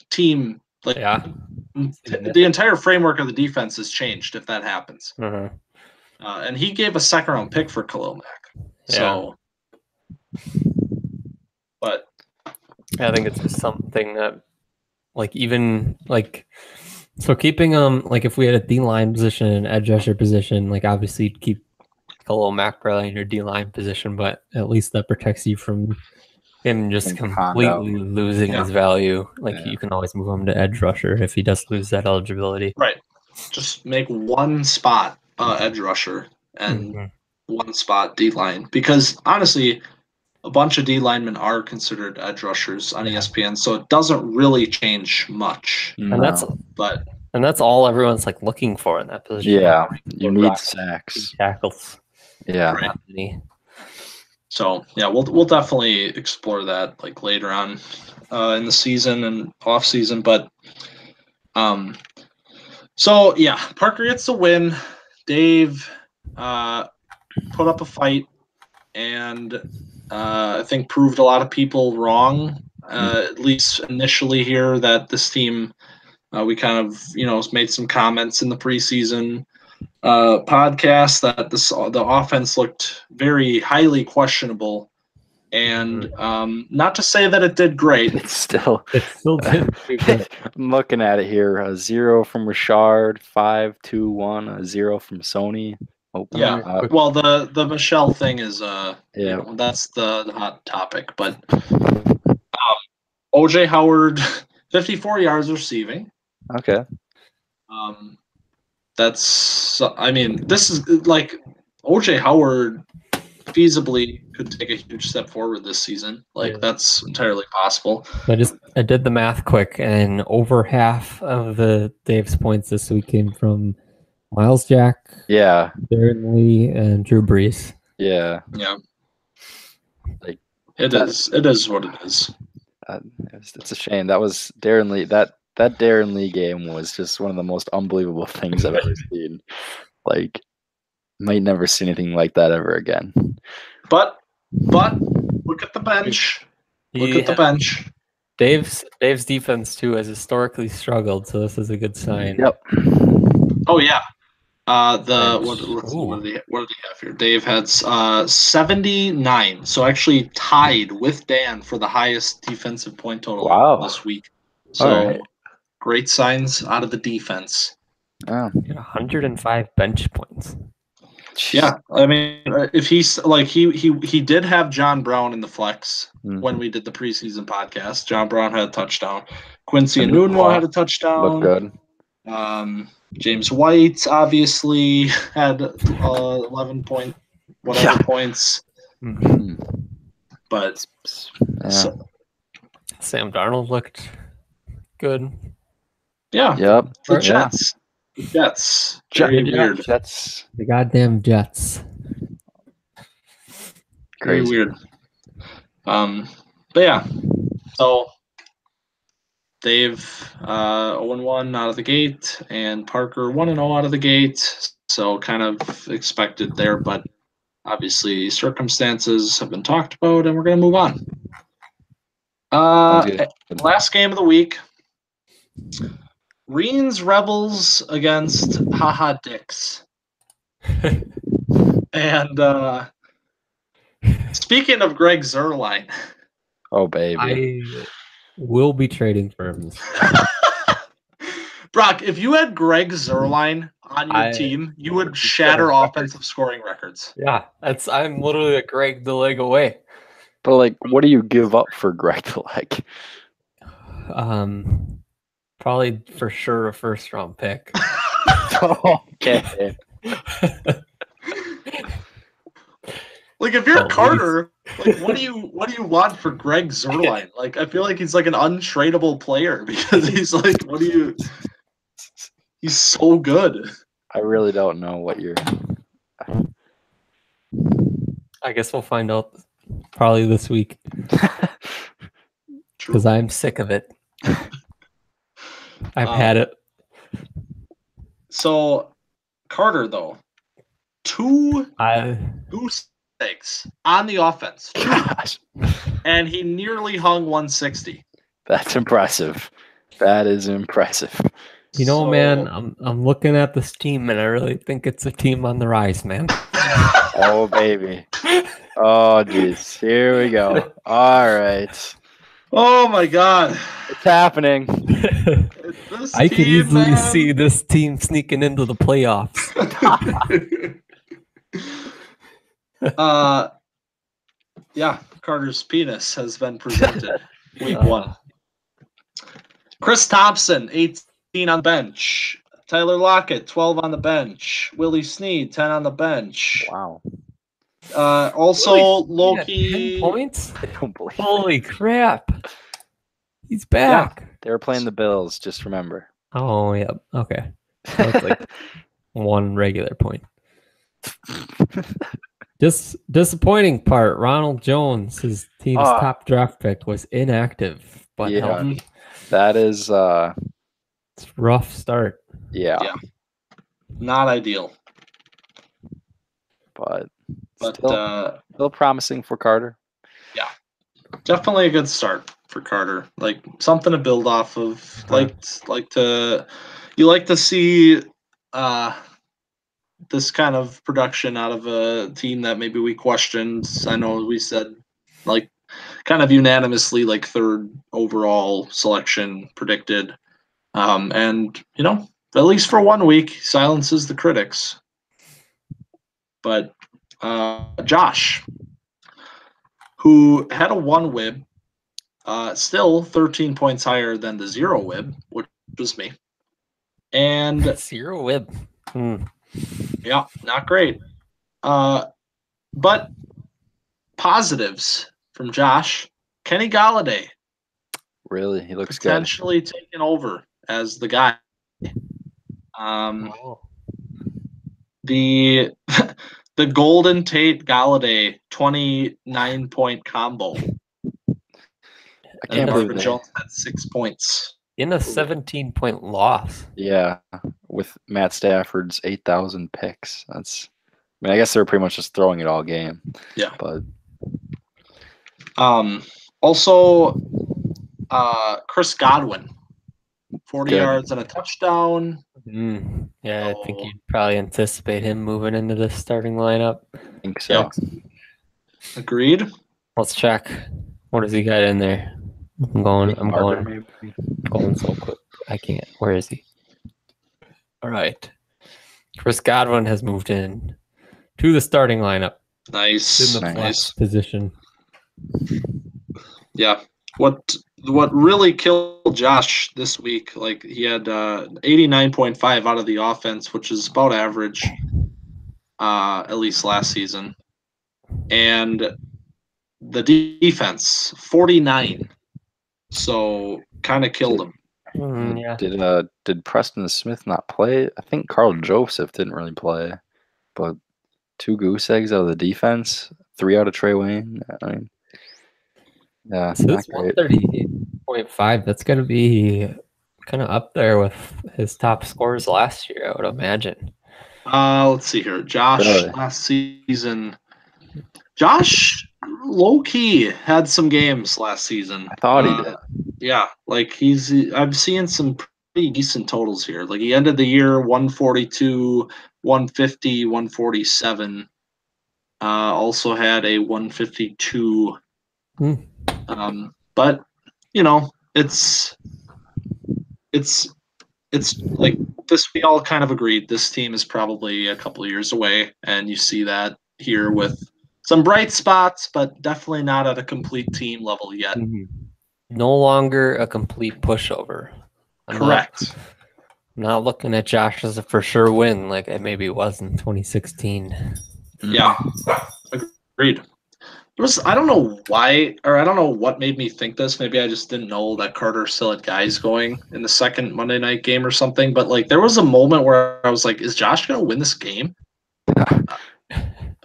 team like the entire framework of the defense has changed if that happens. Mm-hmm. And he gave a 2nd-round pick for Khalil Mack. So, but I think it's just something that, like, even like, so keeping like if we had a D-line position and edge rusher position, like obviously you'd keep Khalil Mack probably in your D-line position, but at least that protects you from him just completely losing his value. Like you can always move him to edge rusher if he does lose that eligibility. Right. Just make one spot edge rusher and one spot D-line, because honestly, a bunch of D-linemen are considered edge rushers on ESPN, so it doesn't really change much. And that's all everyone's like looking for in that position. Yeah, you need sacks, tackles. Yeah. Right. So yeah, we'll definitely explore that like later on in the season and off season. But so yeah, Parker gets the win. Dave put up a fight and I think proved a lot of people wrong. At least initially here, that this team we kind of made some comments in the preseason podcast that the offense looked very highly questionable And not to say that it did great. It still did pretty good. I'm looking at it here. A 0 from Richard, 5-2-1, a 0 from Sony. Yeah. Well, the Michelle thing is Yeah. that's the hot topic. But OJ Howard, 54 yards receiving. Okay. This is like OJ Howard feasibly could take a huge step forward this season. That's entirely possible. I did the math quick, and over half of the Dave's points this week came from Miles Jack, Darren Lee, and Drew Brees. Yeah. Like it is what it is. It's a shame. That was Darren Lee. That Darren Lee game was just one of the most unbelievable things I've ever seen. Like, might never see anything like that ever again. But look at the bench. Look at the bench. Dave's defense too has historically struggled, so this is a good sign. Yep. Oh yeah. What do they have here? Dave had 79, so actually tied with Dan for the highest defensive point total this week. So great signs out of the defense. 105 bench points. Yeah, I mean, if he's like he did have John Brown in the flex when we did the preseason podcast. John Brown had a touchdown. Quincy Enunwa had a touchdown. Looked good. James White obviously had 11 points. Mm-hmm. But Sam Darnold looked good. Yeah. Yep. The Jets. Jets. Weird. Jets. The goddamn Jets. Very weird. But yeah. So Dave 0-1 out of the gate, and Parker 1-0 out of the gate. So kind of expected there, but obviously circumstances have been talked about, and we're going to move on. Last game of the week. Reens Rebels against Haha Dicks. And speaking of Greg Zuerlein. Oh, baby. I will be trading firms. Brock, if you had Greg Zuerlein on your team, you would shatter offensive scoring records. Yeah, I'm literally a Greg the leg away. But like, what do you give up for Greg the leg? Probably for sure a first round pick. Okay. Like if you're Carter, like what do you want for Greg Zuerlein? Like I feel like he's like an untradeable player because he's like he's so good. I really don't know what you're. I guess we'll find out probably this week because I'm sick of it. I've had it. So Carter though, two goose eggs on the offense. Gosh. And he nearly hung 160. That's impressive. That is impressive. You know, man, I'm looking at this team, and I really think it's a team on the rise, man. Oh, baby. Oh, geez. Here we go. All right. Oh, my God. It's happening. I could easily see this team sneaking into the playoffs. Yeah, Carter's penis has been presented. Week 1. Chris Thompson, 18 on the bench. Tyler Lockett, 12 on the bench. Willie Snead, 10 on the bench. Wow. Also, Loki. 10 points? I don't believe it. Holy crap. He's back. Yeah, they were playing the Bills, just remember. Oh, yeah. Okay. So it's like one regular point. Disappointing part, Ronald Jones, his team's top draft pick, was inactive but healthy. That is it's a rough start. Yeah. Not ideal. But still promising for Carter. Yeah. Definitely a good start for Carter. Like something to build off of. You like to see this kind of production out of a team that maybe we questioned. I know we said like kind of unanimously like third overall selection predicted. And at least for 1 week, silences the critics. But Josh, who had a 1 WIB, still 13 points higher than the 0 WIB, which was me. And 0 WIB. Yeah, not great. But positives from Josh. Kenny Galladay. Really? He looks potentially taking over as the guy. The Golden Tate Galladay 29-point combo. I can't believe Marvin Jones had 6 points. In a 17-point loss. Yeah, with Matt Stafford's 8,000 picks. I guess they were pretty much just throwing it all game. Yeah. But also Chris Godwin, 40 Good. yards and a touchdown. Yeah, I think you'd probably anticipate him moving into the starting lineup. I think so. Yep. Agreed. Let's check. What does he got in there? I'm going so quick. I can't. Where is he? All right. Chris Godwin has moved in to the starting lineup. Nice. In the flex position. Yeah. What really killed Josh this week, like he had 89.5 out of the offense, which is about average, at least last season. And the defense, 49. So kind of killed him. Yeah. Did Preston Smith not play? I think Carl Joseph didn't really play, but 2 goose eggs out of the defense, 3 out of Trey Wayne. I mean, yeah, so it's 138.5. That's going to be kind of up there with his top scores last year, I would imagine. Let's see here. Josh last season. Josh low-key had some games last season. I thought he did. Yeah, like I'm seeing some pretty decent totals here. Like he ended the year 142, 150, 147. Also had a 152. But it's like this. We all kind of agreed this team is probably a couple of years away, and you see that here with some bright spots, but definitely not at a complete team level yet. No longer a complete pushover. Correct. I'm not looking at Josh as a for sure win like it maybe was in 2016. Yeah, agreed. I don't know why, or I don't know what made me think this. Maybe I just didn't know that Carter still had guys going in the second Monday night game or something. But like, there was a moment where I was like, "Is Josh going to win this game?"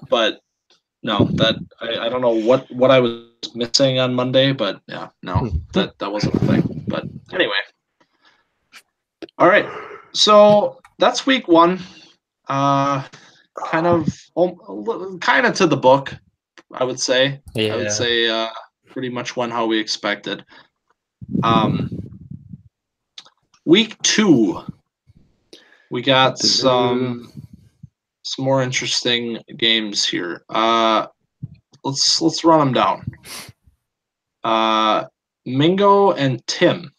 But no, that I don't know what I was missing on Monday. But yeah, no, that wasn't a thing. But anyway, all right. So that's week 1. Kind of to the book. I would say. Yeah. I would say pretty much went how we expected. Week 2, we got some more interesting games here. Let's run them down. Mingo and Tim.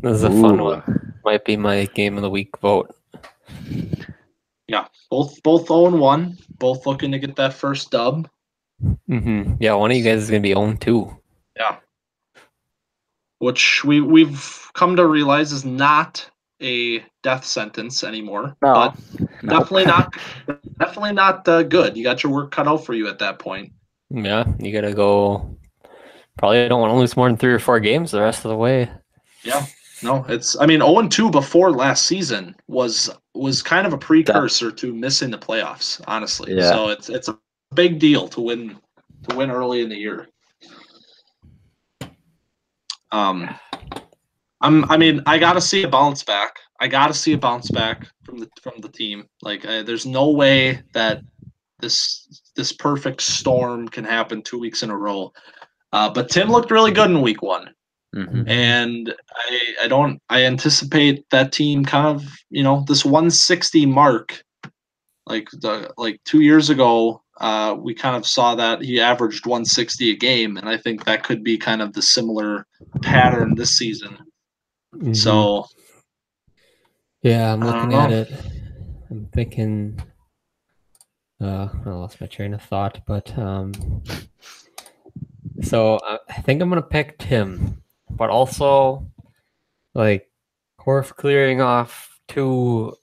This is a fun one. Might be my game of the week vote. Yeah, both 0-1. Both looking to get that first dub. Yeah, one of you guys is going to be 0-2. Yeah. Which we've come to realize is not a death sentence anymore. No. Definitely not good. You got your work cut out for you at that point. Yeah, you got to go. Probably don't want to lose more than 3 or 4 games the rest of the way. Yeah. No, 0-2 before last season was kind of a precursor to missing the playoffs, honestly. Yeah. So it's a big deal to win early in the year. I gotta see a bounce back. I gotta see a bounce back from the team. Like, there's no way that this perfect storm can happen 2 weeks in a row. But Tim looked really good in week 1. And I anticipate that team kind of, this 160 mark, like 2 years ago, we kind of saw that he averaged 160 a game, and I think that could be kind of the similar pattern this season. Mhm. So, yeah, I'm I don't looking know. at it. I'm thinking. I lost my train of thought, but so I think I'm gonna pick Tim, but also like Horf clearing off 2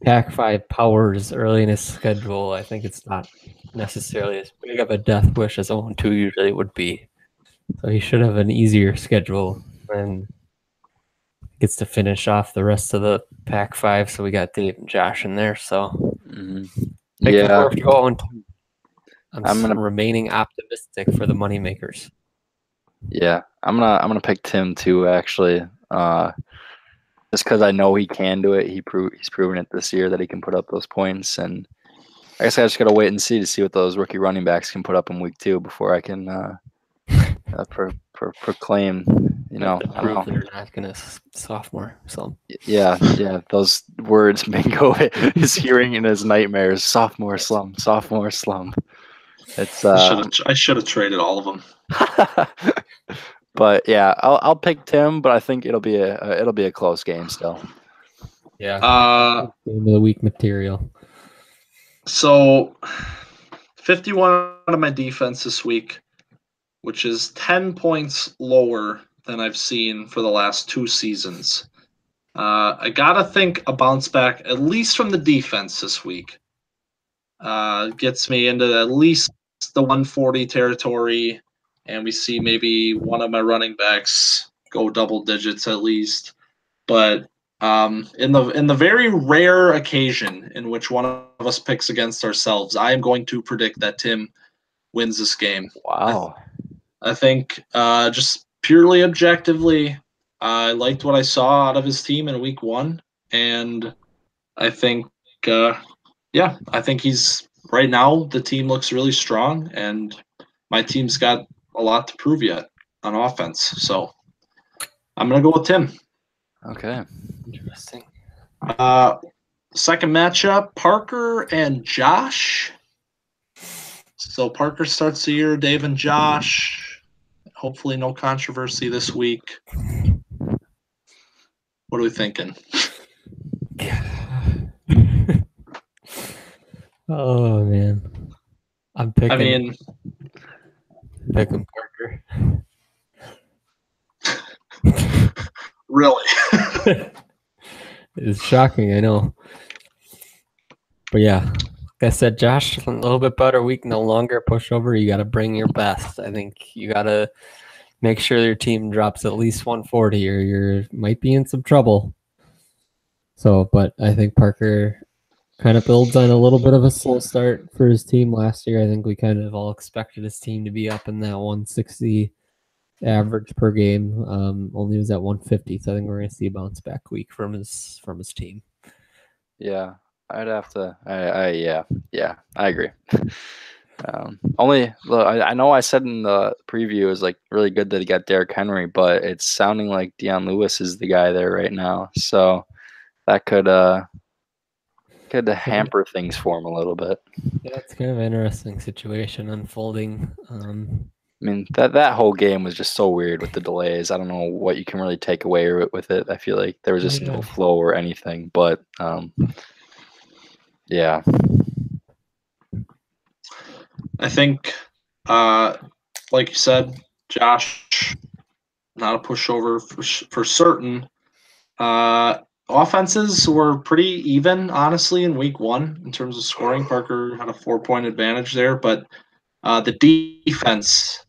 Pac-5 powers early in his schedule. I think it's not necessarily as big of a death wish as 0-2 usually would be. So he should have an easier schedule and gets to finish off the rest of the Pac-5. So we got Dave and Josh in there. So picking Yeah, Horf to go 0-2. I'm gonna remaining optimistic for the moneymakers. Yeah, I'm gonna pick Tim too. Actually, just because I know he can do it. He's proven it this year that he can put up those points, and I guess I just gotta wait and see to see what those rookie running backs can put up in week 2 before I can proclaim. You know, I don't know. They're not gonna sophomore. So Yeah, those words Mingo is hearing in his nightmares. Sophomore slump, sophomore slump. It's I should have traded all of them. But yeah, I'll pick Tim, but I think it'll be a close game still. yeah, game of the week material. So 51 out of my defense this week, which is 10 points lower than I've seen for the last 2 seasons. I gotta think a bounce back, at least from the defense this week, gets me into at least the 140 territory, and we see maybe one of my running backs go double digits at least. But in the very rare occasion in which one of us picks against ourselves, I am going to predict that Tim wins this game. Wow. I think just purely objectively, I liked what I saw out of his team in week 1, and I think, I think he's right now. The team looks really strong, and my team's got a lot to prove yet on offense. So I'm gonna go with Tim. Okay. Interesting. Second matchup, Parker and Josh. So Parker starts the year, Dave and Josh. Hopefully no controversy this week. What are we thinking? Oh man, I'm picking. Picking Parker. Really? It's shocking, I know. But yeah, like I said, Josh, a little bit better week, no longer pushover. You got to bring your best. I think you got to make sure your team drops at least 140 or you might be in some trouble. So, but I think Parker kind of builds on a little bit of a slow start for his team last year. I think we kind of all expected his team to be up in that 160 average per game. Only was at 150, so I think we're going to see a bounce back week from his team. Yeah, I'd have to. I agree. I know I said in the preview it was like really good that he got Derrick Henry, but it's sounding like Dion Lewis is the guy there right now. So that could hamper things for him a little bit. Yeah, it's kind of an interesting situation unfolding. I mean, that whole game was just so weird with the delays. I don't know what you can really take away with it. I feel like there was just no flow or anything. But yeah. I think, like you said, Josh, not a pushover for certain. Offenses were pretty even, honestly, in week 1 in terms of scoring. Parker had a 4-point advantage there, but the defense,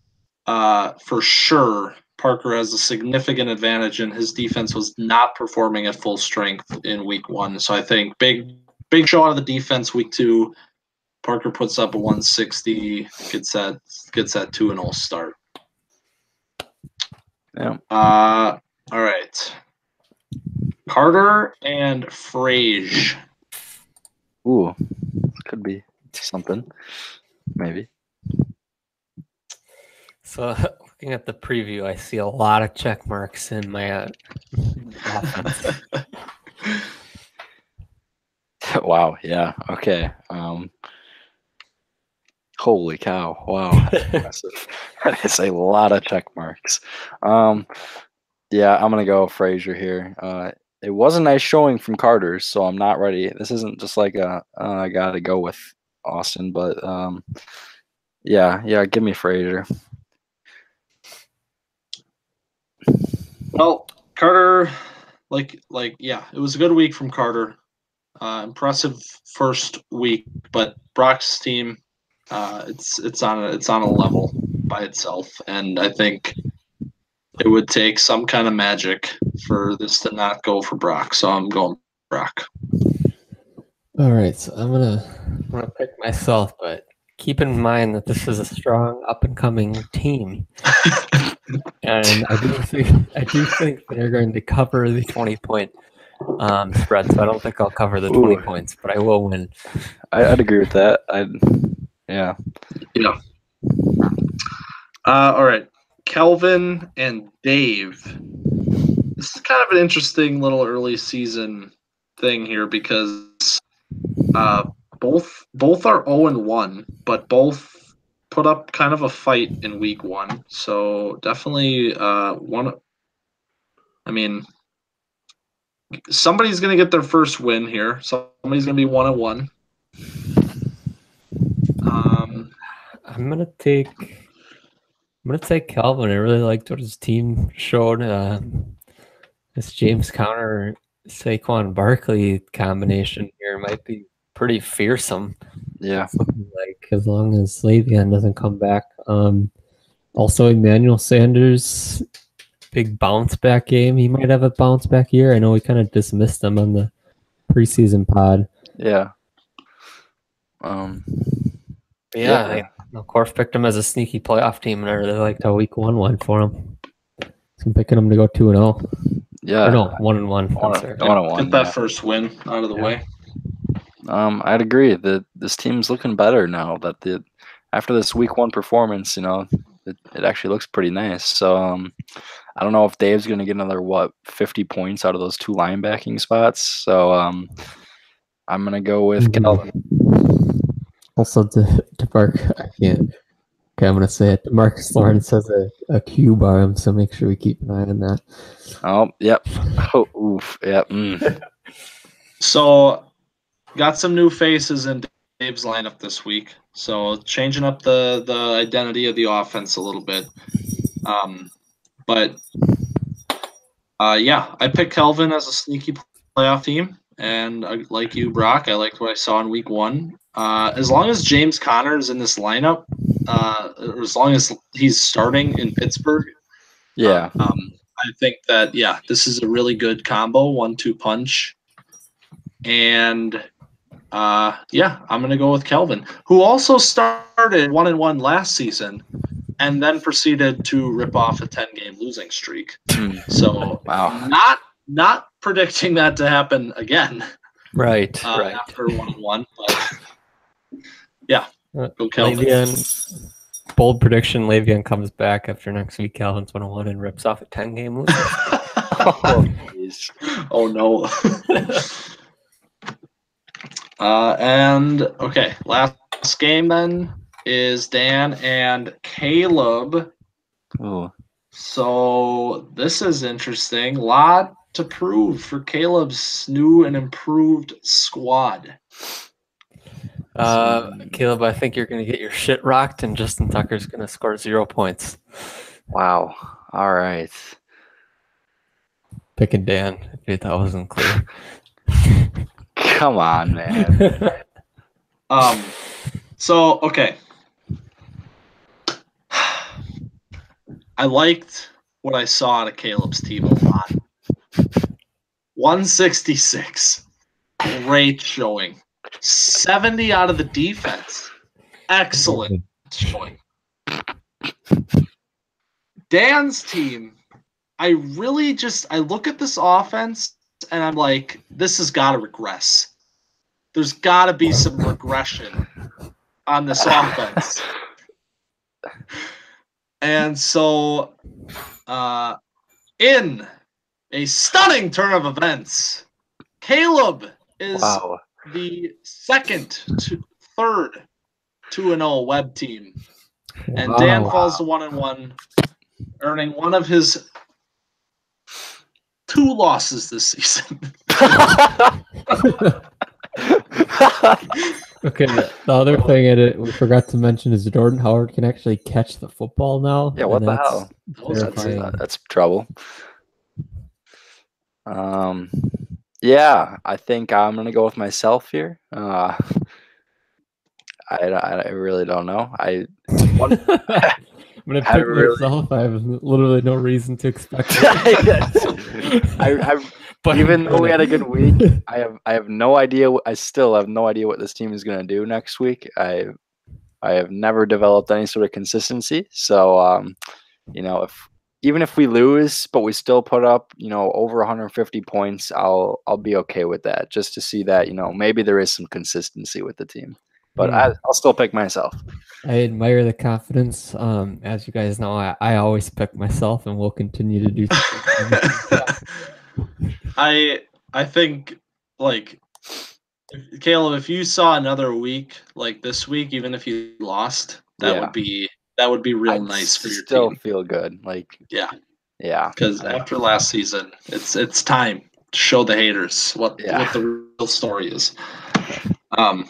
for sure, Parker has a significant advantage, and his defense was not performing at full strength in week 1. So I think big show out of the defense week 2. Parker puts up a 160, gets that 2-0 start. Yeah. All right. Carter and Frage. Ooh, could be something, maybe. So looking at the preview, I see a lot of check marks in my offense. Wow. Yeah. Okay. Holy cow! Wow, that's impressive. That is a lot of check marks. Yeah, I'm gonna go Frazier here. It was a nice showing from Carter, so I'm not ready. This isn't just like I gotta go with Austin, but yeah, give me Frazier. Well, Carter, yeah, it was a good week from Carter. Impressive first week, but Brock's team, it's on a level by itself, and I think it would take some kind of magic for this to not go for Brock. So I'm going Brock. All right, so I'm gonna pick myself, but keep in mind that this is a strong up and coming team, and I do think they're going to cover the 20-point spread. So I don't think I'll cover the 20 points, but I will win. I'd agree with that. Yeah. All right, Kelvin and Dave. This is kind of an interesting little early season thing here because both are 0-1, but both put up kind of a fight in week one. So definitely one. I mean, somebody's going to get their first win here. Somebody's going to be 1-1. I'm gonna take Calvin. I really liked what his team showed. This James Conner Saquon Barkley combination here might be pretty fearsome. Yeah, it's looking like, as long as Le'Veon doesn't come back. Also, Emmanuel Sanders, big bounce back game. He might have a bounce back year. I know we kind of dismissed him on the preseason pod. Yeah. Corf picked him as a sneaky playoff team, and I really liked how week one went for him. So I'm picking him to go 2-0. Yeah. Or no, 1-1. 1-1. Get that first win out of the way. I'd agree that this team's looking better now. That after this week one performance, it actually looks pretty nice. So I don't know if Dave's going to get another 50 points out of those two linebacking spots. So I'm going to go with Kelvin. Also, to Mark, I can't. Okay, I'm going to say it. Marcus Lawrence has a cube arm, so make sure we keep an eye on that. Oh, yep. Oh, oof. Yep. So, got some new faces in Dave's lineup this week. So, changing up the identity of the offense a little bit. I picked Kelvin as a sneaky playoff team. And like you, Brock, I liked what I saw in week one. As long as James Conner is in this lineup, or as long as he's starting in Pittsburgh, I think that, this is a really good combo, 1-2 punch. And, I'm going to go with Kelvin, who also started 1-1 last season and then proceeded to rip off a 10-game losing streak. So, wow. Not predicting that to happen again. Right. After 1-1, but go Kelvin. Le'Veon, bold prediction: Le'Veon comes back after next week. Calvin's 1-1 and rips off a 10-game losing streak. Oh no. Last game then is Dan and Caleb. Oh. So this is interesting. Lot to prove for Caleb's new and improved squad. Caleb, I think you're going to get your shit rocked, and Justin Tucker's going to score 0 points. Wow. All right. Picking Dan, if that wasn't clear. Come on, man. Okay. I liked what I saw out of Caleb's team a lot. 166. Great showing. 70 out of the defense. Excellent showing. Dan's team, I look at this offense and I'm like, this has got to regress. There's got to be some regression on this offense. And so, in a stunning turn of events, Caleb is the second to third 2-0 web team. And Dan falls to 1-1, earning one of his 2 losses this season. Okay, the other thing we forgot to mention is Jordan Howard can actually catch the football now. Yeah, what the hell? That's trouble. Yeah, I think I'm gonna go with myself here. I really don't know. I'm gonna pick myself. I have literally no reason to expect it. But even though we had a good week, I have no idea. I still have no idea what this team is going to do next week. I have never developed any sort of consistency. So, even if we lose, but we still put up, over 150 points, I'll be okay with that. Just to see that, maybe there is some consistency with the team. But I'll still pick myself. I admire the confidence. As you guys know, I always pick myself, and will continue to do so. I think, Caleb, if you saw another week like this week, even if you lost, that would be real nice for your team. Still feel good, yeah. Because after last season, it's time to show the haters what the real story is. All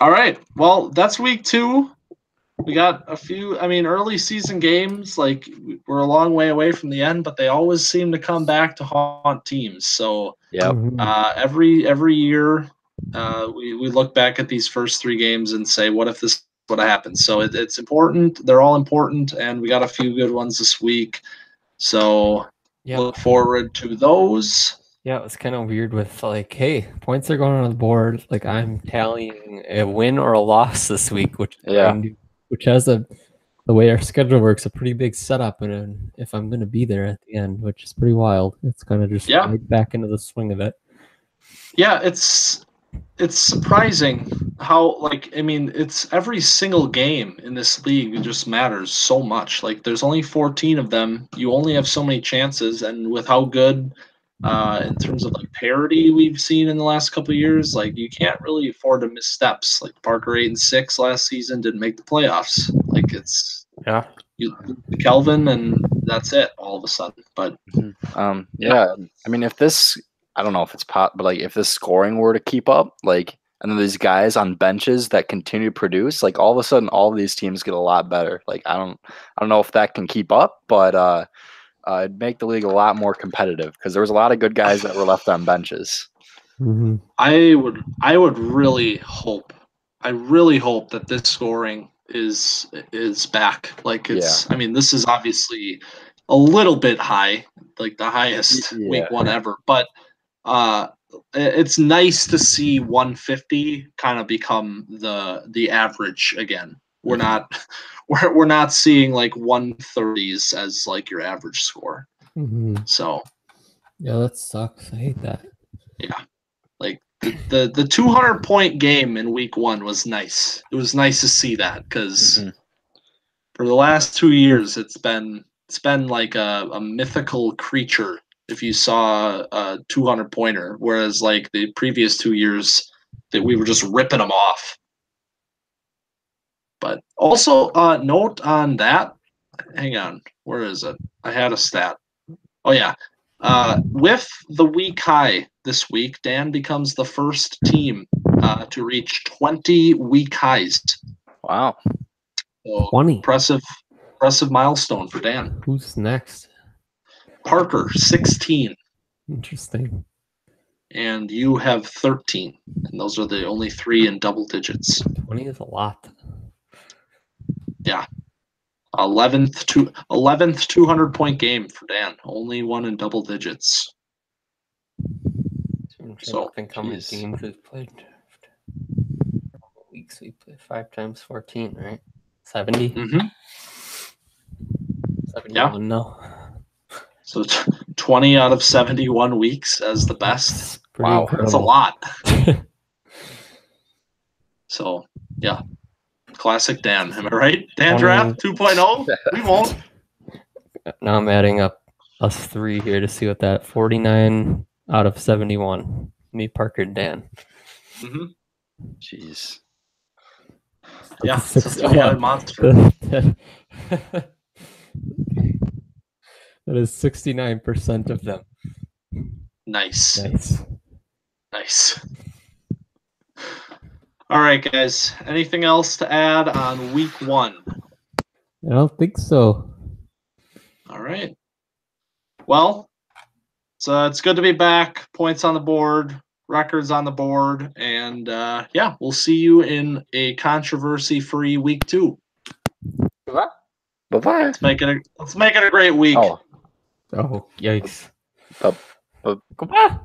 right, well, that's week 2. We got a few, early season games, we're a long way away from the end, but they always seem to come back to haunt teams. So every year we look back at these first 3 games and say, what if this would have happened? So it's important. They're all important, and we got a few good ones this week. So look forward to those. Yeah, it was kind of weird with hey, points are going on the board. I'm tallying a win or a loss this week, which has the way our schedule works, a pretty big setup, and if I'm going to be there at the end, which is pretty wild. It's kind of just right back into the swing of it. Yeah, it's surprising how it's every single game in this league. It just matters so much. There's only 14 of them. You only have so many chances, and with how good in terms of parity we've seen in the last couple of years, you can't really afford to miss steps. Parker 8-6 last season didn't make the playoffs. Kelvin, and that's it all of a sudden. But if this, I don't know if it's pot, but if this scoring were to keep up, and then these guys on benches that continue to produce, all of a sudden all of these teams get a lot better. I don't know if that can keep up, but it'd make the league a lot more competitive because there was a lot of good guys that were left on benches. Mm-hmm. I would really hope that this scoring is back. This is obviously a little bit high, the highest week 1 ever, but it's nice to see 150 kind of become the average again. We're not seeing 130s as your average score. Mm-hmm. So yeah, that sucks. I hate that. Yeah, the 200 point game in week 1 was nice. It was nice to see that because for the last 2 years it's been a mythical creature if you saw a 200 pointer, whereas the previous 2 years that we were just ripping them off. But also, note on that. Hang on, where is it? I had a stat. Oh yeah, with the week high this week, Dan becomes the first team to reach 20 week highs. Wow, so 20. Impressive milestone for Dan. Who's next? Parker, 16. Interesting. And you have 13, and those are the only 3 in double digits. 20 is a lot. Yeah. 11th 200 point game for Dan. Only one in double digits. So I think how many teams we've played. Weeks we play 5 times 14, right? 70. Mm-hmm. 71 now. So 20 out of 71 weeks as the best. Wow, that's a lot. So yeah. Classic Dan, am I right? Dan Draft 2.0? We won't. Now I'm adding up us 3 here to see what that 49 out of 71. Me, Parker, Dan. Mm-hmm. Jeez. Yeah, it's a three-headed monster. That is 69% of them. Nice. Nice. All right, guys. Anything else to add on week 1? I don't think so. All right. Well, so it's good to be back. Points on the board, records on the board, and yeah, we'll see you in a controversy-free week 2. Bye-bye. Let's make it a great week. Oh, yikes. Goodbye.